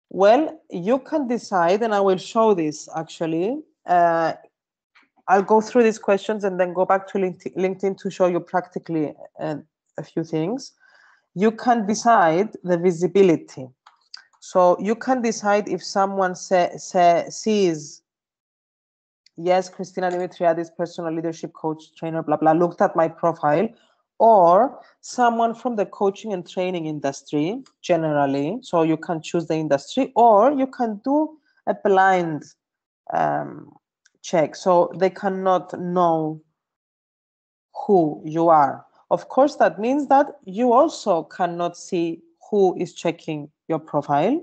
Well, you can decide, and I will show this actually. I'll go through these questions and then go back to LinkedIn to show you practically a few things. You can decide the visibility. So you can decide if someone sees, yes, Christina Dimitriadis, personal leadership coach, trainer, blah, blah, looked at my profile, or someone from the coaching and training industry generally. So you can choose the industry, or you can do a blind check. So they cannot know who you are. Of course, that means that you also cannot see who is checking your profile.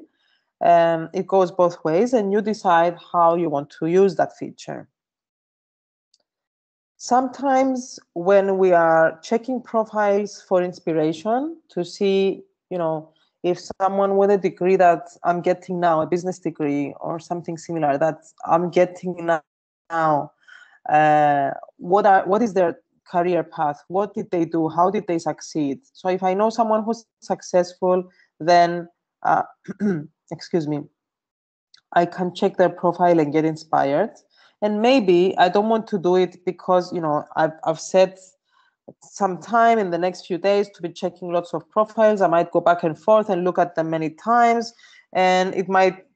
It goes both ways, and you decide how you want to use that feature. Sometimes when we are checking profiles for inspiration to see, you know, if someone with a degree that I'm getting now, a business degree or something similar that I'm getting now, what is their career path? What did they do? How did they succeed? So if I know someone who's successful, then excuse me, I can check their profile and get inspired. And maybe I don't want to do it because, you know, I've set some time in the next few days to be checking lots of profiles. I might go back and forth and look at them many times, and it might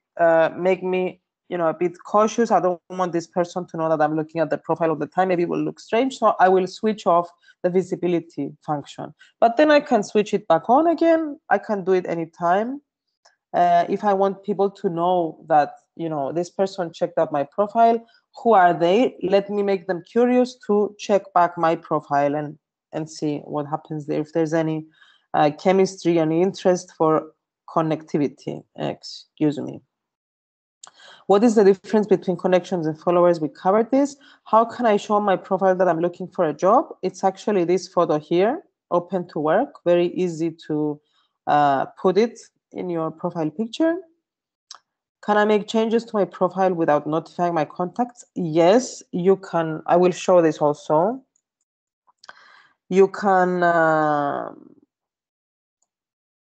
make me, you know, a bit cautious. I don't want this person to know that I'm looking at the profile all the time. Maybe it will look strange. So I will switch off the visibility function. But then I can switch it back on again. I can do it anytime. If I want people to know that, you know, this person checked out my profile, who are they? Let me make them curious to check back my profile and see what happens there. If there's any chemistry, any interest for connectivity, excuse me. What is the difference between connections and followers? We covered this. How can I show my profile that I'm looking for a job? It's actually this photo here, open to work. Very easy to put it in your profile picture. Can I make changes to my profile without notifying my contacts? Yes, you can. I will show this also. You can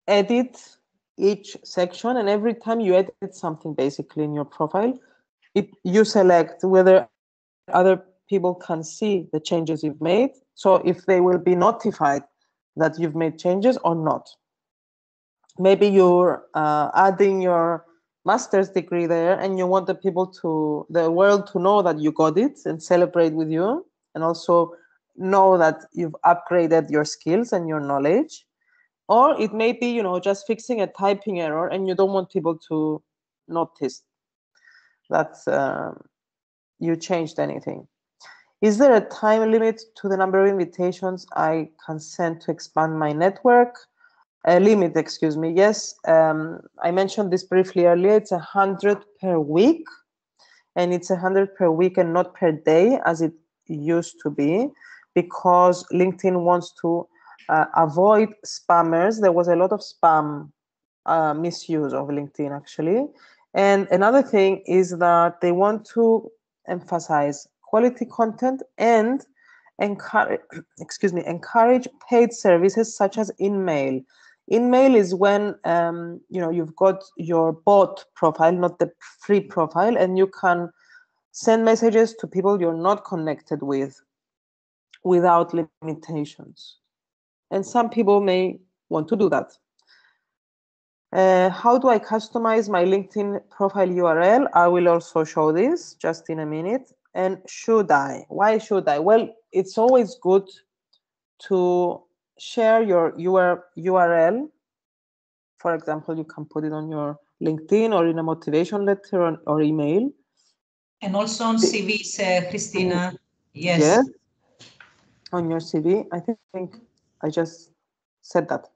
edit each section, and every time you edit something basically in your profile, you select whether other people can see the changes you've made, so if they will be notified that you've made changes or not. Maybe you're adding your master's degree there and you want the world to know that you got it and celebrate with you, and also know that you've upgraded your skills and your knowledge. Or it may be, just fixing a typing error and you don't want people to notice that you changed anything. Is there a time limit to the number of invitations I can send to expand my network? A limit, excuse me. Yes, I mentioned this briefly earlier. It's 100 per week, and it's 100 per week and not per day as it used to be, because LinkedIn wants to avoid spammers. There was a lot of spam misuse of LinkedIn, actually. And another thing is that they want to emphasize quality content and encourage paid services such as in-mail. In-mail is when you've got your bot profile, not the free profile, and you can send messages to people you're not connected with without limitations. And some people may want to do that. How do I customize my LinkedIn profile URL? I will also show this just in a minute. And should I? Why should I? Well, it's always good to share your URL. For example, you can put it on your LinkedIn or in a motivation letter or email. And also on CVs, Christina. Yes. Yes. On your CV. I think I just said that.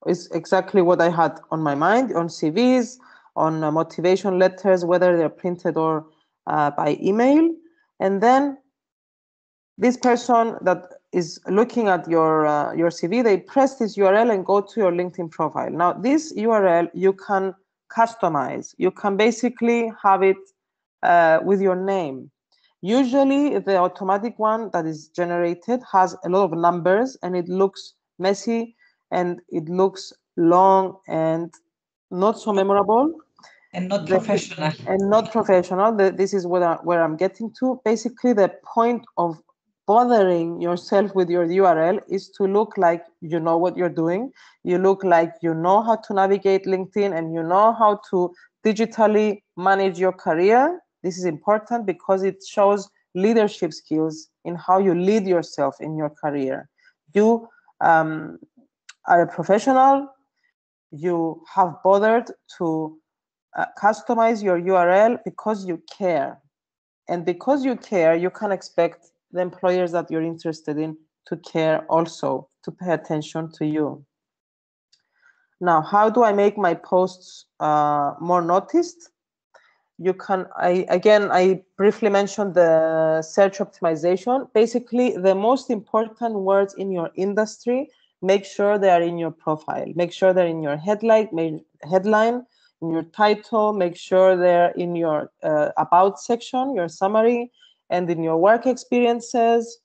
It's exactly what I had on my mind, on CVs, on motivation letters, whether they're printed or by email. And then this person that is looking at your CV, they press this URL and go to your LinkedIn profile. Now, this URL you can customize. You can basically have it with your name. Usually, the automatic one that is generated has a lot of numbers and it looks messy and it looks long and not so memorable. And not professional. And not professional. This is where I'm getting to. Basically, the point of bothering yourself with your URL is to look like you know what you're doing. You look like you know how to navigate LinkedIn and you know how to digitally manage your career. This is important because it shows leadership skills in how you lead yourself in your career. You are a professional. You have bothered to customize your URL because you care. And because you care, you can expect the employers that you're interested in to care also, to pay attention to you. Now, how do I make my posts more noticed? You can, I briefly mentioned the search optimization. Basically, the most important words in your industry, make sure they are in your profile. Make sure they're in your headline, in your title, make sure they're in your about section, your summary, and in your work experiences,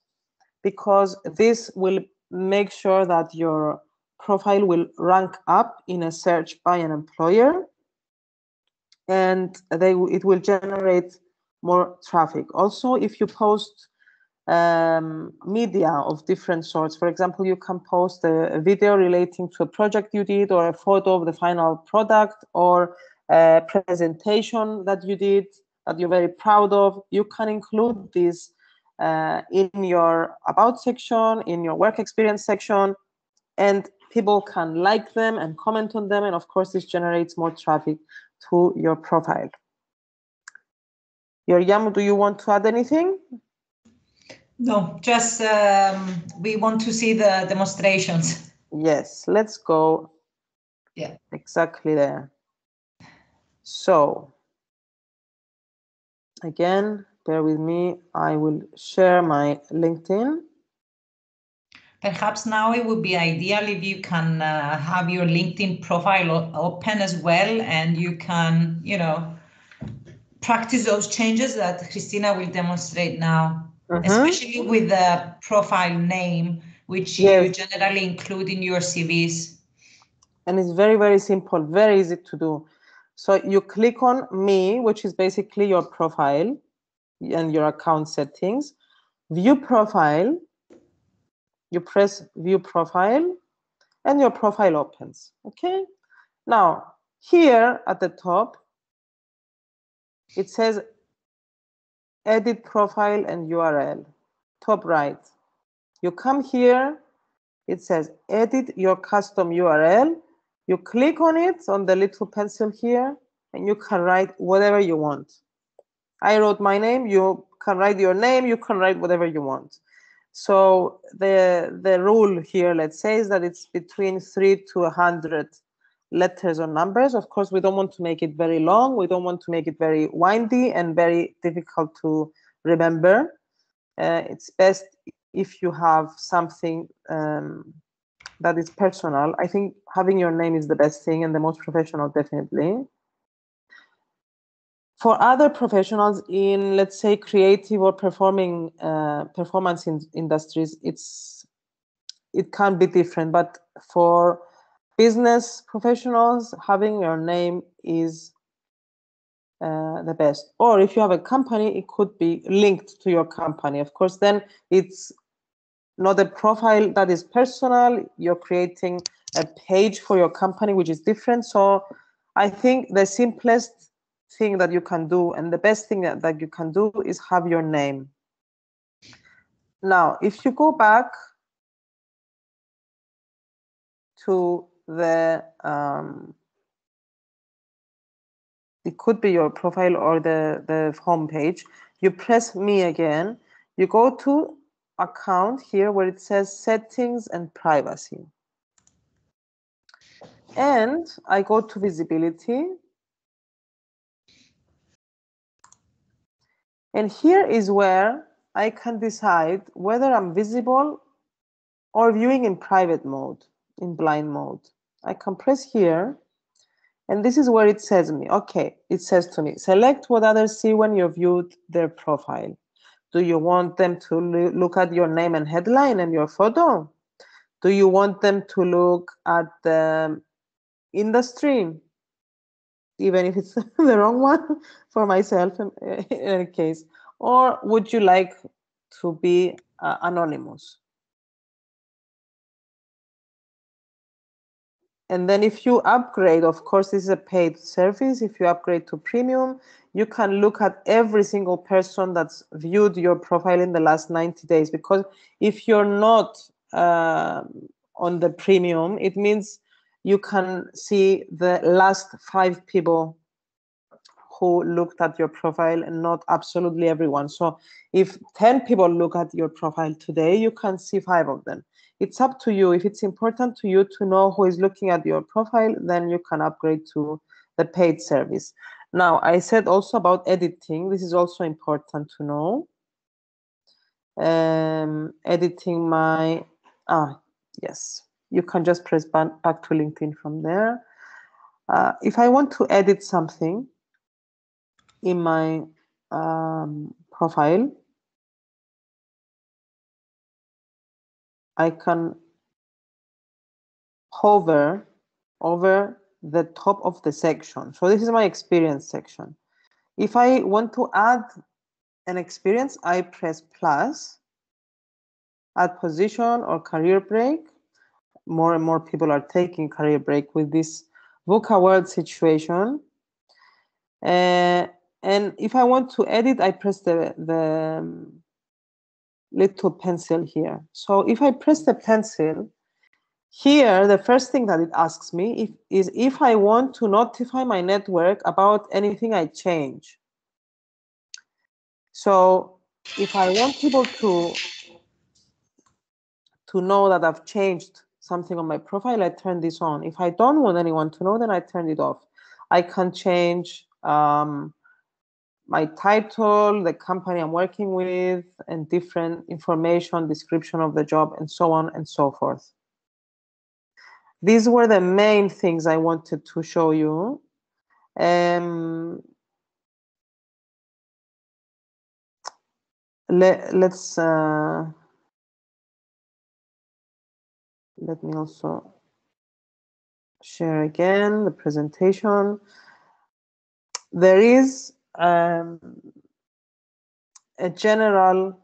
because this will make sure that your profile will rank up in a search by an employer, and it will generate more traffic. Also, if you post media of different sorts, for example, you can post a video relating to a project you did, or a photo of the final product, or a presentation that you did that you're very proud of. You can include this in your about section, in your work experience section, and people can like them and comment on them, and of course this generates more traffic to your profile. Yoriam, do you want to add anything? No, just we want to see the demonstrations. Yes, let's go. Yeah, exactly there. So Again, bear with me. I will share my LinkedIn. Perhaps now it would be ideal if you can have your LinkedIn profile open as well, and you can, you know, practice those changes that Christina will demonstrate now, especially with the profile name, which you generally include in your CVs. And it's very, very simple, very easy to do. So you click on me, which is basically your profile and your account settings. View profile, you press view profile, and your profile opens. Okay. Now, here at the top, it says edit profile and URL, top right. You come here, it says edit your custom URL. You click on it, on the little pencil here, and you can write whatever you want. I wrote my name, you can write your name, you can write whatever you want. So the rule here, let's say, is that it's between 3 to 100 letters or numbers. Of course, we don't want to make it very long. We don't want to make it very windy and very difficult to remember. It's best if you have something that is personal. I think having your name is the best thing and the most professional, definitely. For other professionals in, let's say, creative or performance industries, it can be different. But for business professionals, having your name is the best. Or if you have a company, it could be linked to your company. Of course, then it's not a profile that is personal. You're creating a page for your company, which is different. So I think the simplest thing that you can do and the best thing that you can do is have your name. Now, if you go back to the, it could be your profile or the home page, you press me again, you go to account here where it says settings and privacy. And I go to visibility. And here is where I can decide whether I'm visible or viewing in private mode, in blind mode. I can press here, and this is where it says me. Okay, it says to me, select what others see when you viewed their profile. Do you want them to look at your name and headline and your photo? Do you want them to look at the industry, even if it's the wrong one for myself in any case? Or would you like to be anonymous? And then if you upgrade, of course, this is a paid service. If you upgrade to premium, you can look at every single person that's viewed your profile in the last 90 days. Because if you're not on the premium, it means you can see the last 5 people who looked at your profile and not absolutely everyone. So if 10 people look at your profile today, you can see 5 of them. It's up to you. If it's important to you to know who is looking at your profile, then you can upgrade to the paid service. Now, I said also about editing. This is also important to know. Editing my, yes, you can just press back to LinkedIn from there. If I want to edit something in my profile, I can hover over the top of the section. So this is my experience section. If I want to add an experience, I press plus, add position or career break. More and more people are taking career break with this VUCA world situation. And if I want to edit, I press the little pencil here. So if I press the pencil, here, the first thing that it asks me is if I want to notify my network about anything I change. So if I want people to know that I've changed something on my profile, I turn this on. If I don't want anyone to know, then I turn it off. I can change my title, the company I'm working with, and different information, description of the job, and so on and so forth. These were the main things I wanted to show you. Let's let me also share again the presentation. There is a general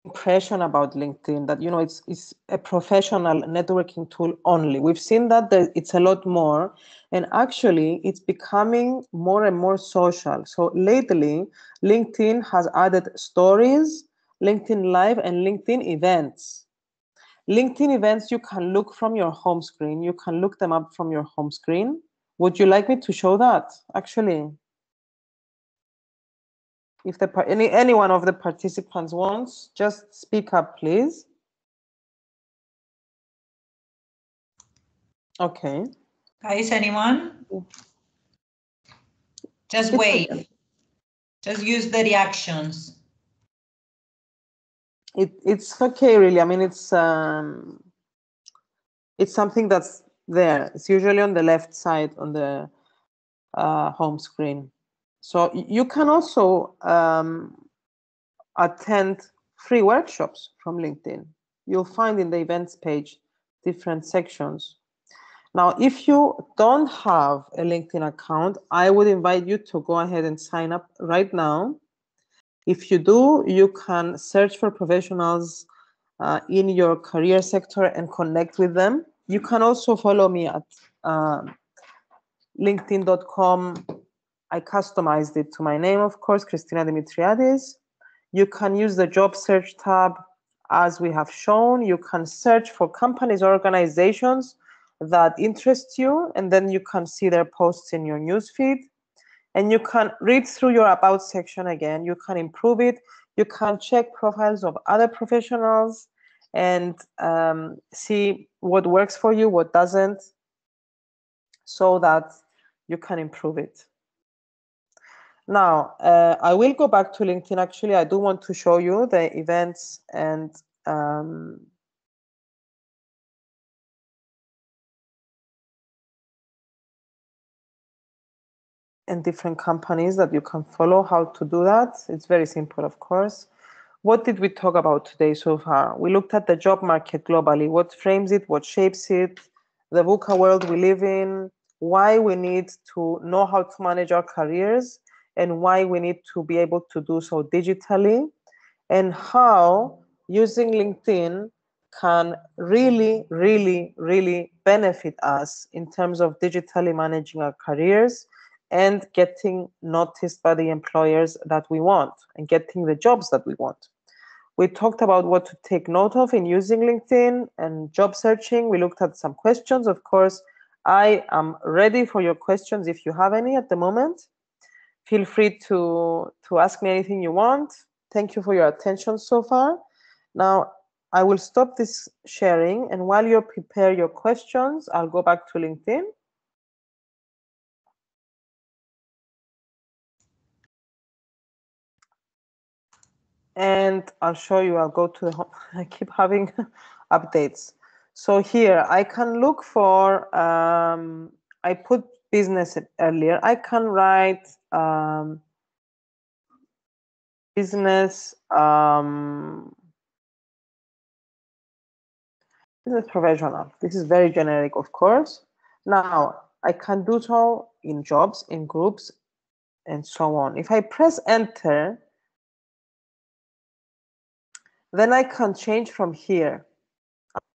impression about LinkedIn that, you know, it's a professional networking tool only. We've seen that it's a lot more, and actually it's becoming more and more social. So lately, LinkedIn has added stories, LinkedIn Live, and LinkedIn events. LinkedIn events, you can look from your home screen. You can look them up from your home screen. Would you like me to show that, actually? If any one of the participants wants, just speak up, please. Okay. Guys, anyone? Just wave. Okay. Just use the reactions. It's okay, really. I mean, it's something that's there. It's usually on the left side on the home screen. So you can also attend free workshops from LinkedIn. You'll find in the events page different sections. Now, if you don't have a LinkedIn account, I would invite you to go ahead and sign up right now. If you do, you can search for professionals in your career sector and connect with them. You can also follow me at linkedin.com. I customized it to my name, of course, Christina Dimitriadis. You can use the job search tab as we have shown. You can search for companies or organizations that interest you, and then you can see their posts in your newsfeed. And you can read through your About section again. You can improve it. You can check profiles of other professionals and see what works for you, what doesn't, so that you can improve it. Now, I will go back to LinkedIn. Actually, I do want to show you the events and different companies that you can follow. How to do that? It's very simple, of course. What did we talk about today so far? We looked at the job market globally, what frames it, what shapes it, the VUCA world we live in, why we need to know how to manage our careers, and why we need to be able to do so digitally, and how using LinkedIn can really, really, really benefit us in terms of digitally managing our careers and getting noticed by the employers that we want and getting the jobs that we want. We talked about what to take note of in using LinkedIn and job searching. We looked at some questions. Of course, I am ready for your questions if you have any at the moment. Feel free to ask me anything you want. Thank you for your attention so far. Now, I will stop this sharing, and while you prepare your questions, I'll go back to LinkedIn. And I'll show you, I'll go to the home. I keep having updates. So here, I can look for, I put business earlier. I can write business, business professional. This is very generic, of course. Now, I can do so in jobs, in groups, and so on. If I press enter, then I can change from here.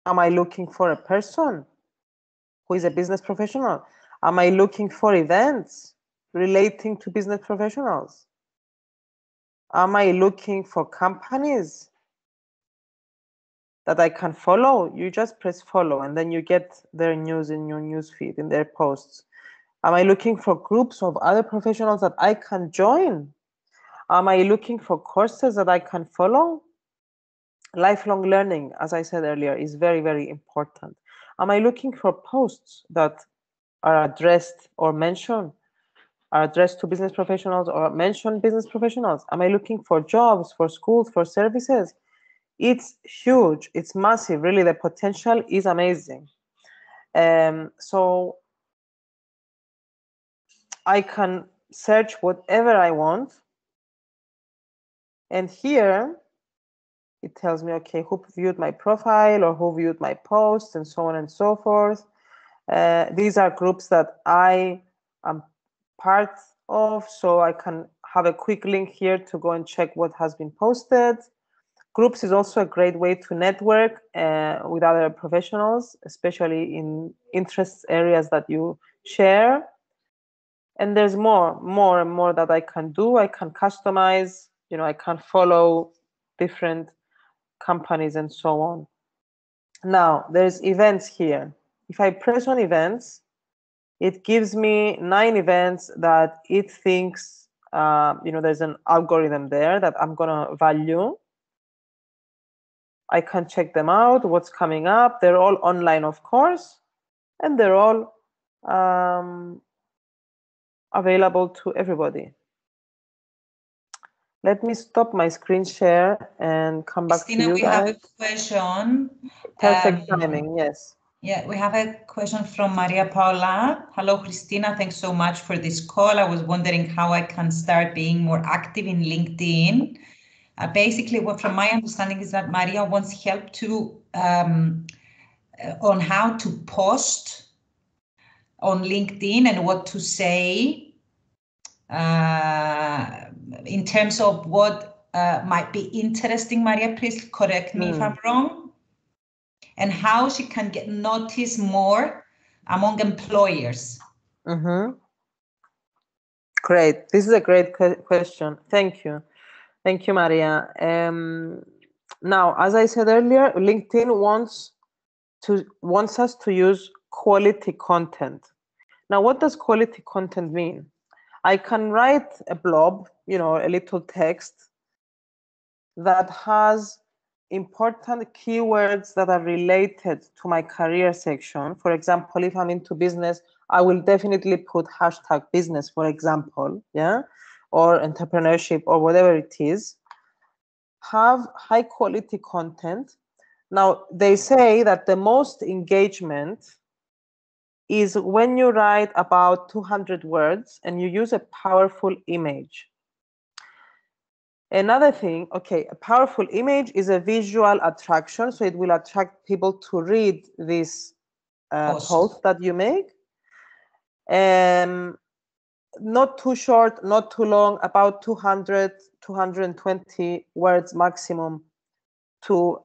Am I looking for a person who is a business professional? Am I looking for events relating to business professionals? Am I looking for companies that I can follow? You just press follow and then you get their news in your news feed, in their posts. Am I looking for groups of other professionals that I can join? Am I looking for courses that I can follow? lifelong learning, as I said earlier, is very, very important. Am I looking for posts that are addressed or mentioned, are addressed to business professionals or mention business professionals? Am I looking for jobs, for schools, for services? It's huge. It's massive. Really, the potential is amazing. So I can search whatever I want. And here it tells me, okay, who viewed my profile or who viewed my posts and so on and so forth. These are groups that I am part of, so I can have a quick link here to go and check what has been posted. Groups is also a great way to network with other professionals, especially in interest areas that you share. And there's more and more that I can do. I can customize, I can follow different companies and so on. Now, there's events here. If I press on events, it gives me 9 events that it thinks, there's an algorithm there that I'm going to value. I can check them out, what's coming up. They're all online, of course, and they're all available to everybody. Let me stop my screen share and come back Christina, to you we guys. have a question. Perfect timing, yes. Yeah, we have a question from Maria Paula. Hello, Christina. Thanks so much for this call. I was wondering how I can start being more active in LinkedIn. Basically, what from my understanding is that Maria wants help to on how to post on LinkedIn and what to say in terms of what might be interesting. Maria, please correct me if I'm wrong. And how she can get noticed more among employers. Great. This is a great question. Thank you. Thank you, Maria. Now, as I said earlier, LinkedIn wants us to use quality content. Now, what does quality content mean? I can write a blob, a little text that has important keywords that are related to my career section. For example, if I'm into business, I will definitely put #business, for example, or entrepreneurship or whatever it is. Have high quality content. Now, they say that the most engagement is when you write about 200 words and you use a powerful image. Another thing, okay, a powerful image is a visual attraction, so it will attract people to read this post that you make. Not too short, not too long, about 200, 220 words maximum to,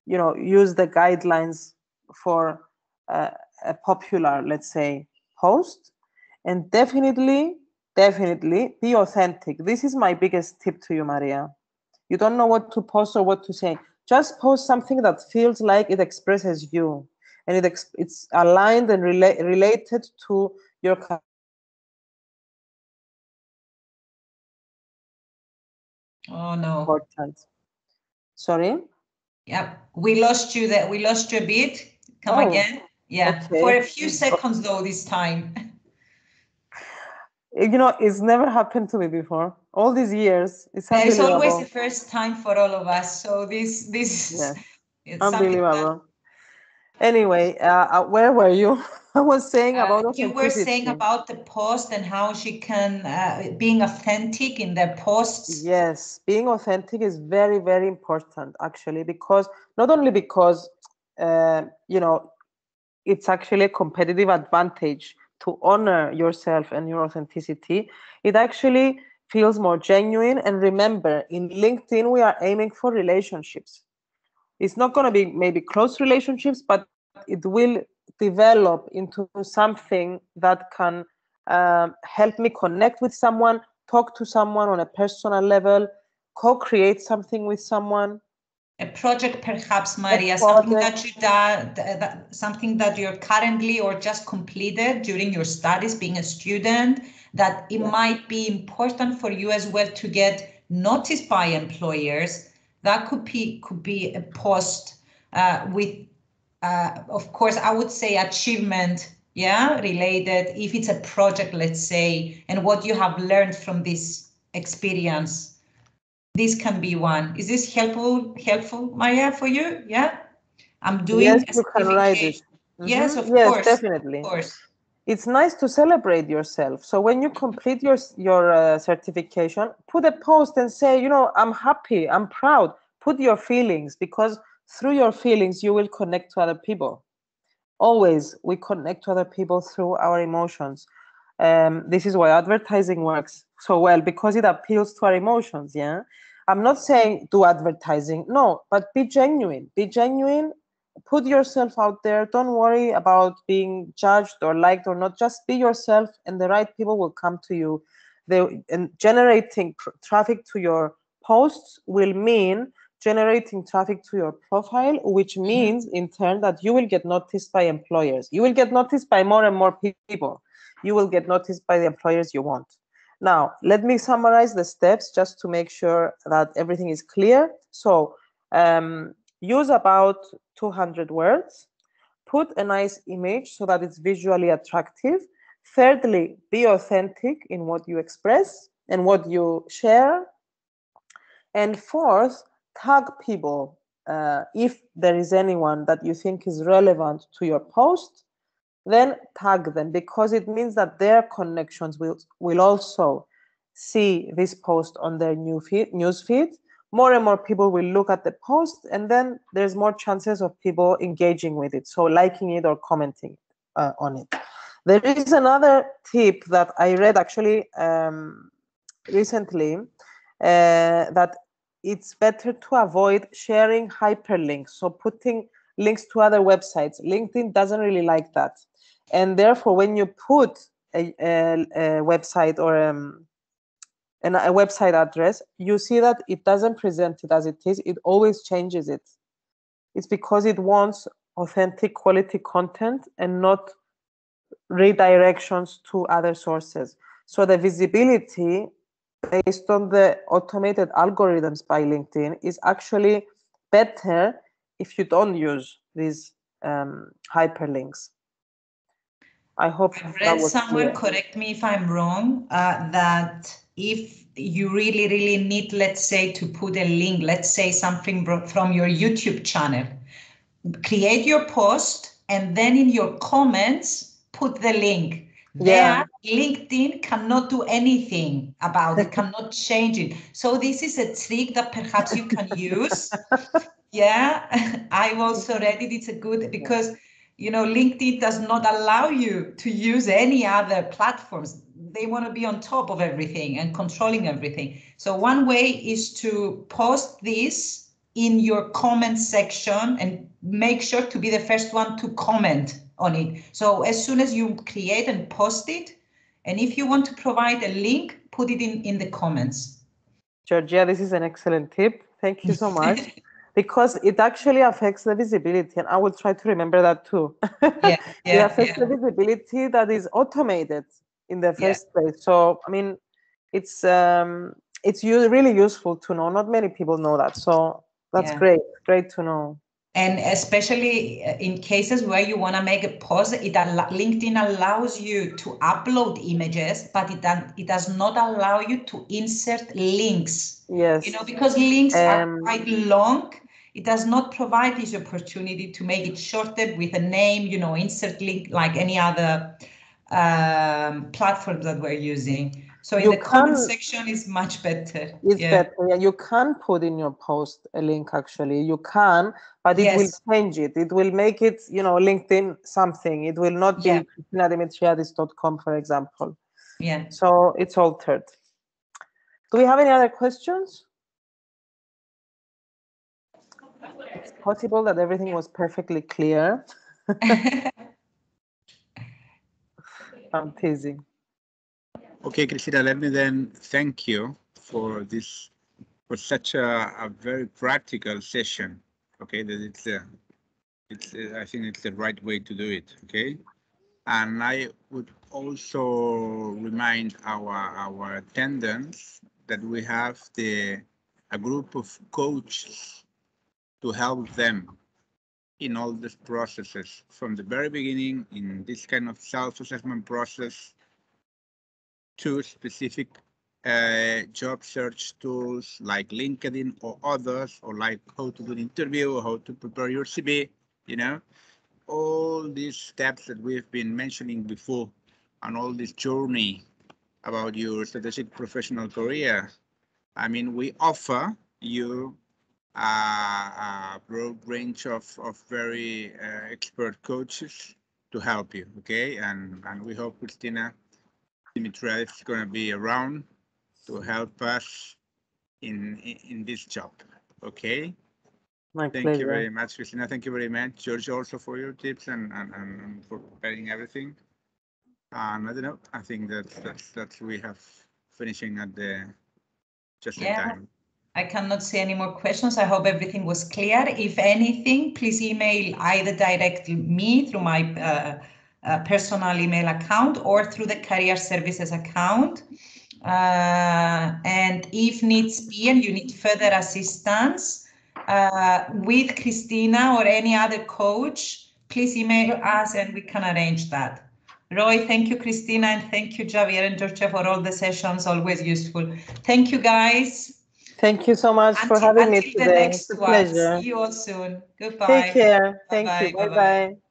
use the guidelines for a popular, let's say, post. And definitely be authentic. This is my biggest tip to you, Maria. You don't know what to post or what to say. Just post something that feels like it expresses you and it's aligned and related to your career. Oh no. Important. Sorry? Yeah, we lost you there. We lost you a bit. Come again. Yeah, okay. For a few seconds though this time. It's never happened to me before. All these years, it's unbelievable. It's always the first time for all of us. So this yes. is unbelievable. Anyway, where were you? I was saying about authenticity. You were saying about the post and how she can being authentic in their posts. Yes, being authentic is very, very important actually, because not only because it's actually a competitive advantage to honor yourself and your authenticity. It actually feels more genuine. And remember, in LinkedIn, we are aiming for relationships. It's not going to be maybe close relationships, but it will develop into something that can help me connect with someone, talk to someone on a personal level, co-create something with someone. A project, perhaps, Maria, something that you something that you're currently or just completed during your studies, being a student, that it might be important for you as well to get noticed by employers That could be a post with, of course, I would say achievement, yeah, related. If it's a project, let's say, and what you have learned from this experience, this can be one. Is this helpful, Maria, for you? Yeah, I'm doing. Yes, you can write it. Yes, of yes, course, definitely. of course. It's nice to celebrate yourself. So when you complete your certification, put a post and say, you know, I'm happy, I'm proud. Put your feelings, because through your feelings, you will connect to other people. Always, we connect to other people through our emotions. This is why advertising works so well, because it appeals to our emotions. Yeah, I'm not saying do advertising, no, but be genuine. Be genuine. Put yourself out there. Don't worry about being judged or liked or not. Just be yourself, and the right people will come to you. And generating traffic to your posts will mean generating traffic to your profile, which means in turn that you will get noticed by employers. You will get noticed by more and more people. You will get noticed by the employers you want. Now, let me summarize the steps just to make sure that everything is clear. So use about 200 words. Put a nice image so that it's visually attractive. Thirdly, be authentic in what you express and what you share. And fourth, tag people. If there is anyone that you think is relevant to your post, then tag them, because it means that their connections will also see this post on their news feed. More and more people will look at the post, and then there's more chances of people engaging with it, so liking it or commenting on it. There is another tip that I read actually recently, that it's better to avoid sharing hyperlinks, so putting links to other websites. LinkedIn doesn't really like that. And therefore, when you put a website or a website address, you see that it doesn't present it as it is. It always changes it. It's because it wants authentic quality content and not redirections to other sources. So the visibility based on the automated algorithms by LinkedIn is actually better if you don't use these hyperlinks. I hope I've read somewhere, correct me if I'm wrong, that if you really need, let's say, to put a link, let's say something from your YouTube channel, create your post and then in your comments, put the link. Yeah. There, LinkedIn cannot do anything about it, cannot change it. So this is a trick that perhaps you can use. Yeah, I've also read it. It's a good, because you know, LinkedIn does not allow you to use any other platforms. They want to be on top of everything and controlling everything. So one way is to post this in your comment section and make sure to be the first one to comment on it. So as soon as you create and post it, and if you want to provide a link, put it in the comments. Georgia, this is an excellent tip. Thank you so much. Because it actually affects the visibility, and I will try to remember that too. It affects the visibility that is automated in the first place. So, I mean, it's really useful to know. Not many people know that, so that's great to know. And especially in cases where you want to make a post, LinkedIn allows you to upload images, but it does not allow you to insert links. Yes. You know, because links are quite long. It does not provide this opportunity to make it shorter with a name, you know, insert link like any other platforms that we're using. So in the comment section is much better. It's better. Yeah, you can put in your post a link, actually. You can, but it will change it. It will make it, you know, LinkedIn something. It will not be christinadimitriadis.com, for example. Yeah. So it's altered. Do we have any other questions? It's possible that everything was perfectly clear. I'm teasing. Okay, Cristina, let me then thank you for this, for such a very practical session. Okay, that I think it's the right way to do it. Okay, and I would also remind our attendants that we have the a group of coaches to help them in all these processes from the very beginning in this kind of self-assessment process to specific job search tools like LinkedIn or others, or like how to do an interview or how to prepare your CV, you know, all these steps that we've been mentioning before and all this journey about your strategic professional career. I mean, we offer you a broad range of very expert coaches to help you, okay? And we hope Christina Dimitra is going to be around to help us in this job, okay? My Thank pleasure. you very much, Christina. Thank you very much, George, also for your tips and for preparing everything. And I don't know, I think that's we have finishing at the just in time. I cannot see any more questions. I hope everything was clear. If anything, please email either direct me through my personal email account or through the career services account. And if needs be and you need further assistance with Christina or any other coach, please email us and we can arrange that. Roy, thank you, Christina, and thank you, Javier and Georgia, for all the sessions, always useful. Thank you, guys. Thank you so much for having me today. Until the next it's a one. pleasure. See you all soon. Goodbye. Take care. Bye-bye. Thank you. Bye-bye.